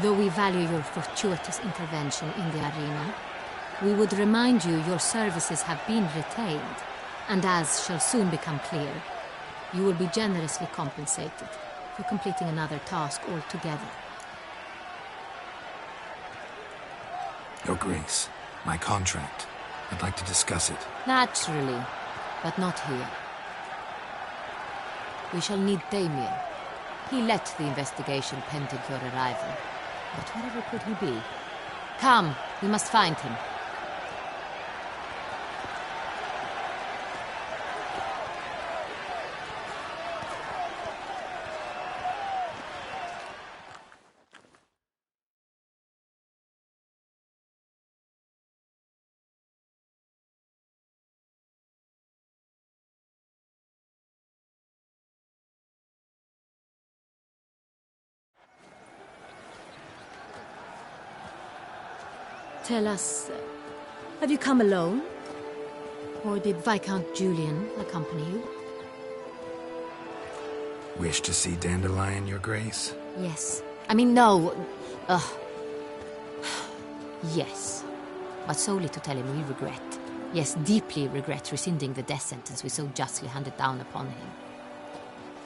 though we value your fortuitous intervention in the arena, we would remind you your services have been retained, and as shall soon become clear, you will be generously compensated for completing another task altogether. Your Grace, my contract. I'd like to discuss it. Naturally, but not here. We shall need Damien. He led the investigation pending your arrival. But wherever could he be? Come, we must find him. Tell us, have you come alone? Or did Viscount Julian accompany you? Wish to see Dandelion, Your Grace? Yes. I mean, no. Yes. But solely to tell him we regret. Yes, deeply regret rescinding the death sentence we so justly handed down upon him.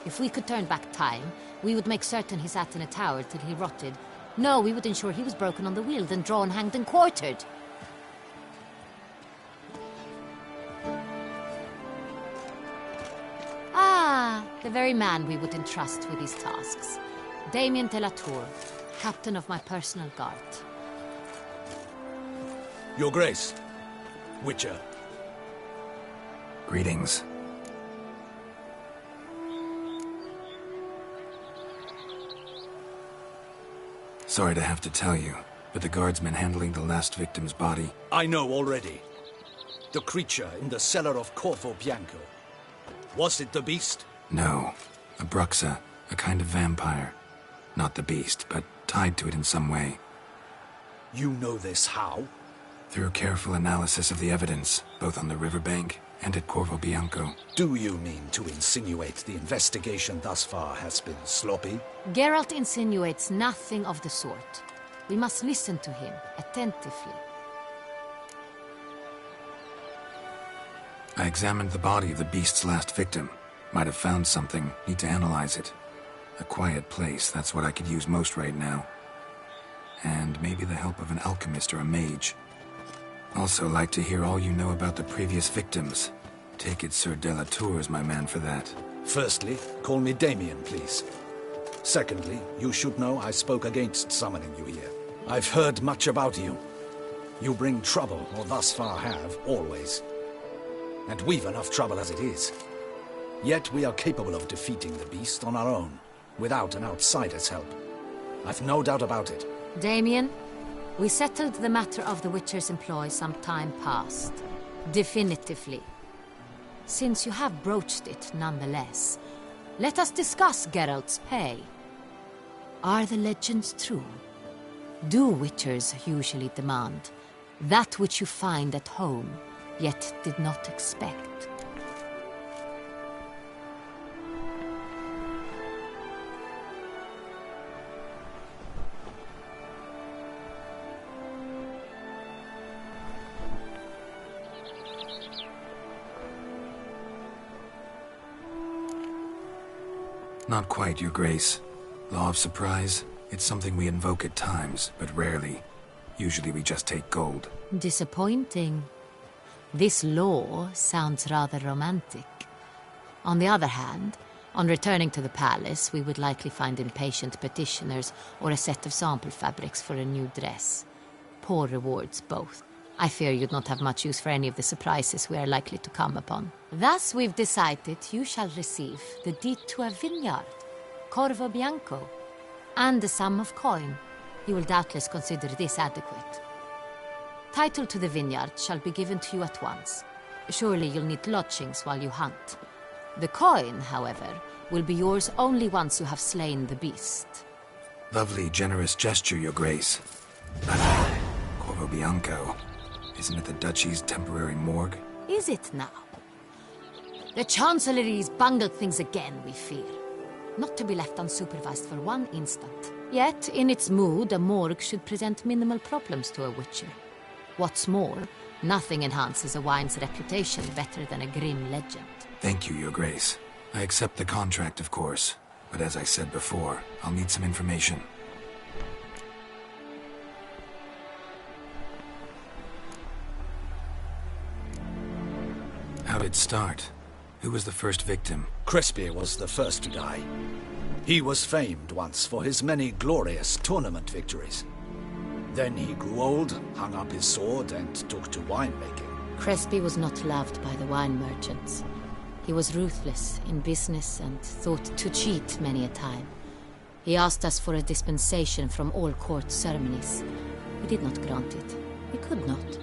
If we could turn back time, we would make certain he sat in a tower till he rotted. No, we would ensure he was broken on the wheel, then drawn, hanged, and quartered. Ah, the very man we would entrust with these tasks. Damien de la Tour, captain of my personal guard. Your Grace, Witcher. Greetings. Sorry to have to tell you, but the guardsman handling the last victim's body... I know already. The creature in the cellar of Corvo Bianco. Was it the beast? No. A Bruxa, a kind of vampire. Not the beast, but tied to it in some way. You know this how? Through careful analysis of the evidence, both on the riverbank and at Corvo Bianco. Do you mean to insinuate the investigation thus far has been sloppy? Geralt insinuates nothing of the sort. We must listen to him attentively. I examined the body of the beast's last victim. Might have found something. Need to analyze it. A quiet place, that's what I could use most right now. And maybe the help of an alchemist or a mage. Also like to hear all you know about the previous victims. Take it Sir de la Tour is my man for that. Firstly, call me Damien, please. Secondly, you should know I spoke against summoning you here. I've heard much about you. You bring trouble, or thus far have, always. And we've enough trouble as it is. Yet we are capable of defeating the beast on our own, without an outsider's help. I've no doubt about it. Damien, we settled the matter of the Witcher's employ some time past. Definitively. Since you have broached it nonetheless, let us discuss Geralt's pay. Are the legends true? Do Witchers usually demand that which you find at home, yet did not expect? Not quite, Your Grace. Law of surprise, it's something we invoke at times, but rarely. Usually we just take gold. Disappointing. This law sounds rather romantic. On the other hand, on returning to the palace, we would likely find impatient petitioners or a set of sample fabrics for a new dress. Poor rewards, both. I fear you'd not have much use for any of the surprises we are likely to come upon. Thus, we've decided you shall receive the deed to a vineyard, Corvo Bianco, and the sum of coin. You will doubtless consider this adequate. Title to the vineyard shall be given to you at once. Surely you'll need lodgings while you hunt. The coin, however, will be yours only once you have slain the beast. Lovely, generous gesture, Your Grace. But Corvo Bianco, isn't it the Duchy's temporary morgue? Is it now? The Chancellery's bungled things again, we fear. Not to be left unsupervised for one instant. Yet, in its mood, a morgue should present minimal problems to a Witcher. What's more, nothing enhances a wine's reputation better than a grim legend. Thank you, Your Grace. I accept the contract, of course. But as I said before, I'll need some information. How'd it start? Who was the first victim? Crespy was the first to die. He was famed once for his many glorious tournament victories. Then he grew old, hung up his sword, and took to winemaking. Crespy was not loved by the wine merchants. He was ruthless in business and thought to cheat many a time. He asked us for a dispensation from all court ceremonies. We did not grant it. We could not.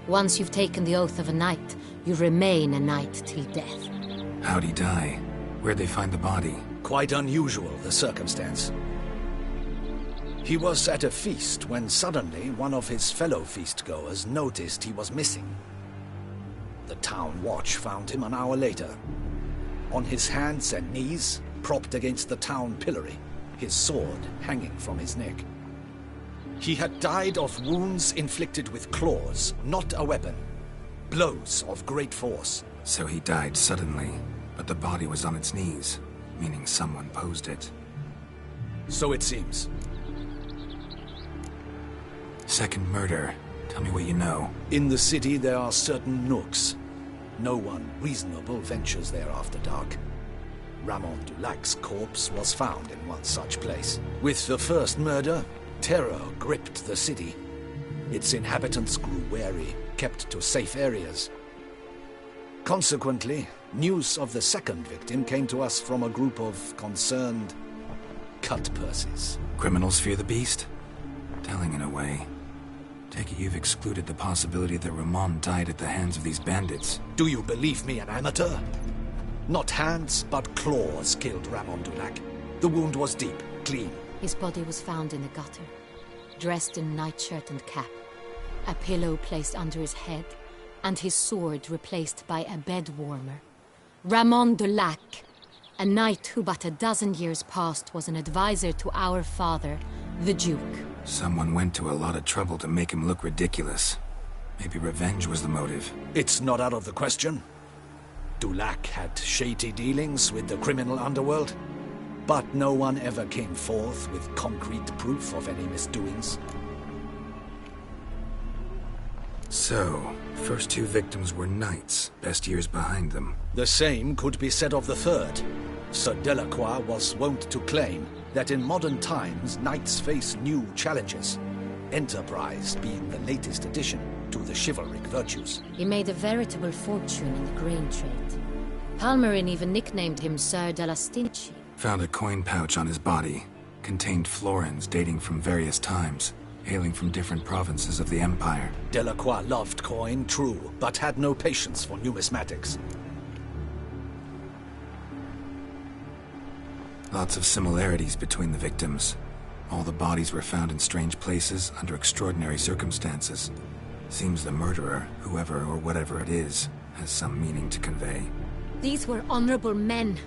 Once you've taken the oath of a knight, you remain a knight till death. How'd he die? Where'd they find the body? Quite unusual, the circumstance. He was at a feast when suddenly one of his fellow feast-goers noticed he was missing. The town watch found him an hour later. On his hands and knees, propped against the town pillory, his sword hanging from his neck. He had died of wounds inflicted with claws, not a weapon. Blows of great force. So he died suddenly, but the body was on its knees, meaning someone posed it. So it seems. Second murder. Tell me what you know. In the city there are certain nooks. No one reasonable ventures there after dark. Ramon Dulac's corpse was found in one such place. With the first murder, terror gripped the city. Its inhabitants grew wary, kept to safe areas. Consequently, news of the second victim came to us from a group of concerned cutpurses. Criminals fear the beast? Telling in a way. Take it you've excluded the possibility that Ramon died at the hands of these bandits. Do you believe me an amateur? Not hands, but claws killed Ramon Dulac. The wound was deep, clean. His body was found in the gutter, dressed in nightshirt and cap, a pillow placed under his head, and his sword replaced by a bed warmer. Ramon Dulac, a knight who but a dozen years past was an advisor to our father, the Duke. Someone went to a lot of trouble to make him look ridiculous. Maybe revenge was the motive. It's not out of the question. Dulac had shady dealings with the criminal underworld, but no one ever came forth with concrete proof of any misdoings. So, first two victims were knights, best years behind them. The same could be said of the third. Sir Delacroix was wont to claim that in modern times knights face new challenges, enterprise being the latest addition to the chivalric virtues. He made a veritable fortune in the grain trade. Palmerin even nicknamed him Sir della Stinci. Found a coin pouch on his body. Contained florins dating from various times, hailing from different provinces of the Empire. Delacroix loved coin, true, but had no patience for numismatics. Lots of similarities between the victims. All the bodies were found in strange places under extraordinary circumstances. Seems the murderer, whoever or whatever it is, has some meaning to convey. These were honorable men.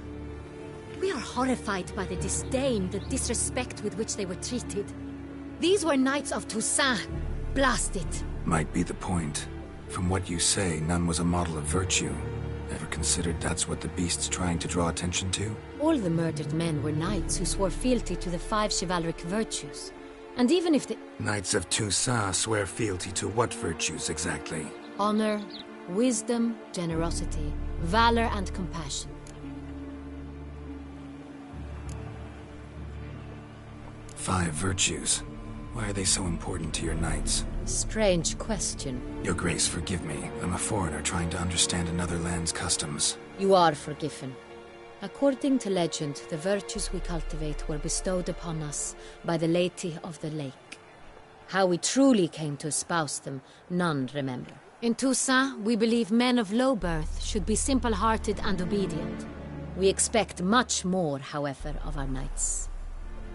We are horrified by the disdain, the disrespect with which they were treated. These were knights of Toussaint. Blast it. Might be the point. From what you say, none was a model of virtue. Ever considered that's what the beast's trying to draw attention to? All the murdered men were knights who swore fealty to the 5 chivalric virtues. And even if the... Knights of Toussaint swear fealty to what virtues exactly? Honor, wisdom, generosity, valor, and compassion. Five virtues. Why are they so important to your knights? Strange question. Your Grace, forgive me. I'm a foreigner trying to understand another land's customs. You are forgiven. According to legend, the virtues we cultivate were bestowed upon us by the Lady of the Lake. How we truly came to espouse them, none remember. In Toussaint, we believe men of low birth should be simple-hearted and obedient. We expect much more, however, of our knights.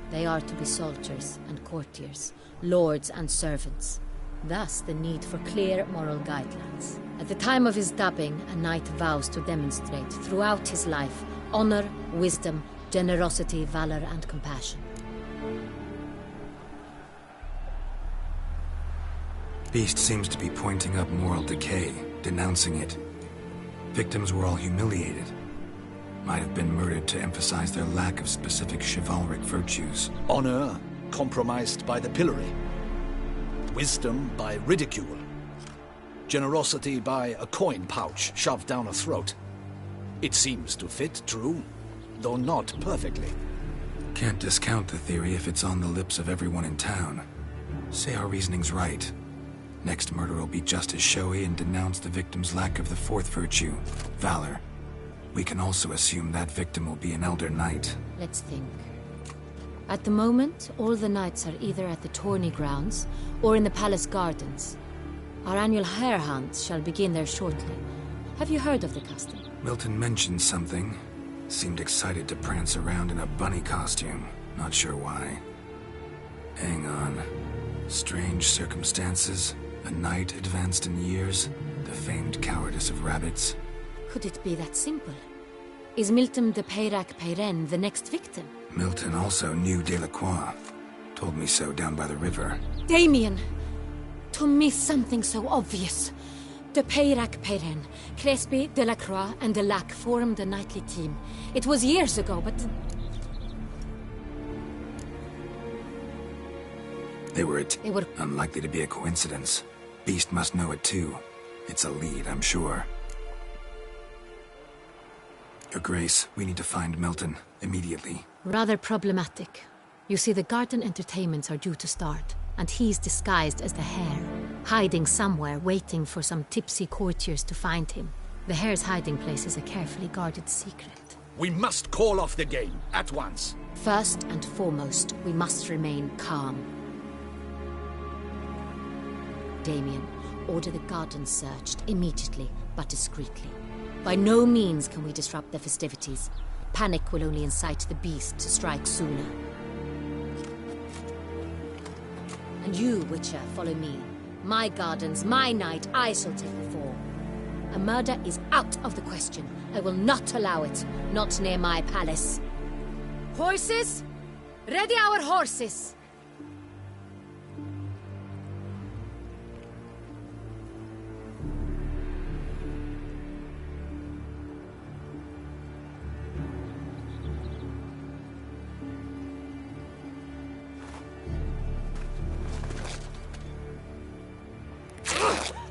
They are to be soldiers and courtiers, lords and servants. Thus, the need for clear moral guidelines. At the time of his dubbing, a knight vows to demonstrate throughout his life honor, wisdom, generosity, valor, and compassion. Beast seems to be pointing up moral decay, denouncing it. Victims were all humiliated. Might have been murdered to emphasize their lack of specific chivalric virtues. Honor compromised by the pillory. Wisdom by ridicule. Generosity by a coin pouch shoved down a throat. It seems to fit, true, though not perfectly. Can't discount the theory if it's on the lips of everyone in town. Say our reasoning's right. Next murder will be just as showy and denounce the victim's lack of the fourth virtue, valor. We can also assume that victim will be an elder knight. Let's think. At the moment, all the knights are either at the tourney grounds or in the palace gardens. Our annual hare hunt shall begin there shortly. Have you heard of the custom? Milton mentioned something. Seemed excited to prance around in a bunny costume. Not sure why. Hang on. Strange circumstances. A knight advanced in years. The famed cowardice of rabbits. Could it be that simple? Is Milton de Peyrac-Peyren the next victim? Milton also knew Delacroix. Told me so down by the river. Damien! To miss something so obvious. De Peyrac-Peyren, Crespi, Delacroix, and Delac formed a knightly team. It was years ago, but... They were unlikely to be a coincidence. Beast must know it too. It's a lead, I'm sure. Your Grace, we need to find Milton, immediately. Rather problematic. You see, the garden entertainments are due to start, and he's disguised as the Hare, hiding somewhere, waiting for some tipsy courtiers to find him. The Hare's hiding place is a carefully guarded secret. We must call off the game, at once. First and foremost, we must remain calm. Damien, order the garden searched, immediately, but discreetly. By no means can we disrupt the festivities. Panic will only incite the beast to strike sooner. And you, Witcher, follow me. My gardens, my night, I shall take the fall. A murder is out of the question. I will not allow it. Not near my palace. Horses? Ready our horses!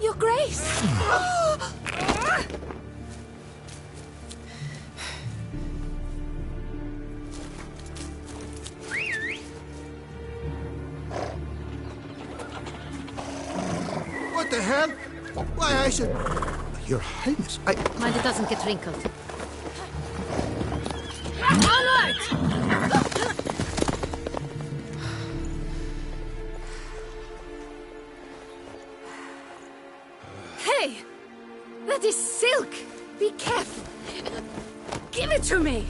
Your Grace! What the hell? Why, I should... Your Highness, Mind it doesn't get wrinkled. Onward! Hey! That is silk! Be careful! Give it to me!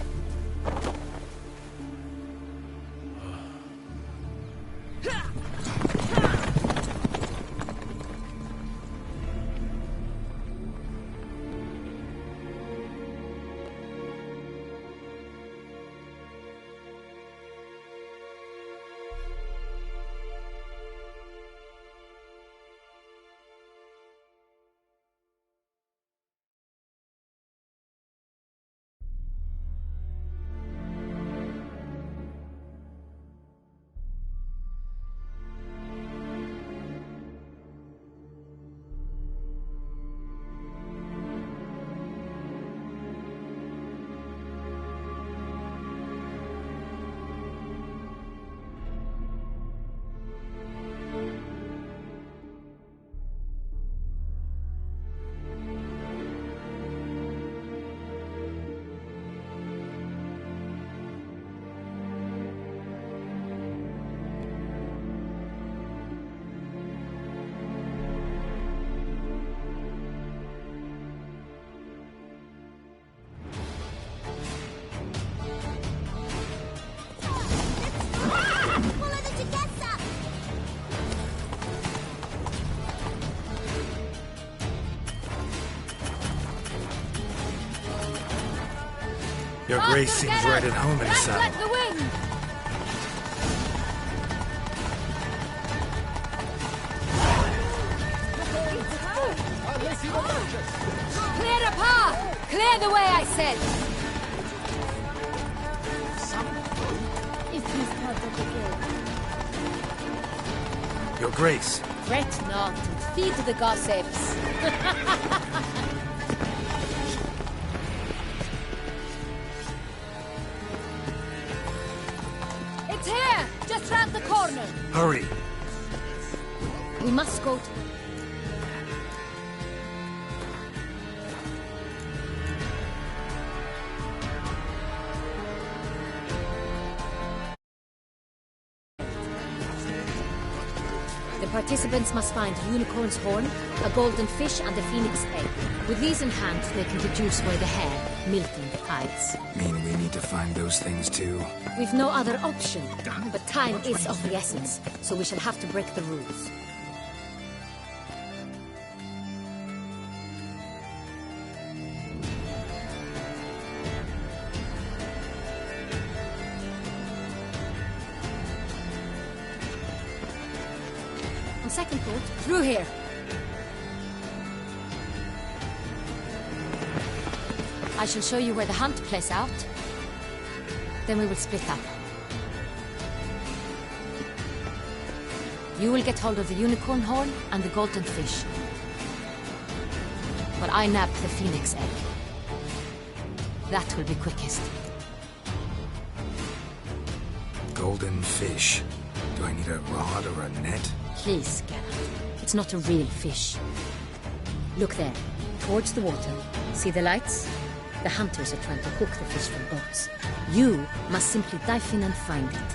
Your Grace seems right at home in his saddle. Like the wind! Clear the path! Clear the way, I said! If he's part of the game. Your Grace. Fret not and feed the gossips. It's here! Just round the corner! Hurry! We must go to... The participants must find a unicorn's horn, a golden fish, and a phoenix egg. With these in hand, they can deduce where the hare, Milton, hides. Mean we need to find those things too? We've no other option, but time is of the essence, so we shall have to break the rules. On second thought, through here. I shall show you where the hunt plays out. Then we will split up. You will get hold of the unicorn horn and the golden fish. While I nab the phoenix egg. That will be quickest. Golden fish. Do I need a rod or a net? Please, Geralt. It's not a real fish. Look there, towards the water. See the lights? The hunters are trying to hook the fish from boats. You must simply dive in and find it.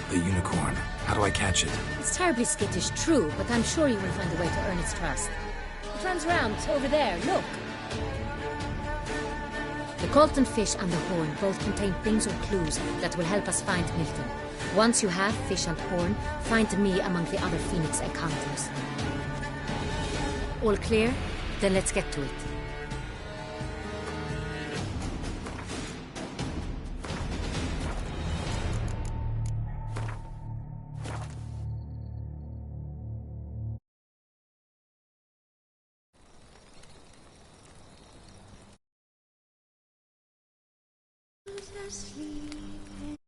The unicorn. How do I catch it? It's terribly skittish, true, but I'm sure you will find a way to earn its trust. It runs round over there, look. The golden fish and the horn both contain things or clues that will help us find Milton. Once you have fish and horn, find me among the other Phoenix Egg hunters. All clear? Then let's get to it. Asleep.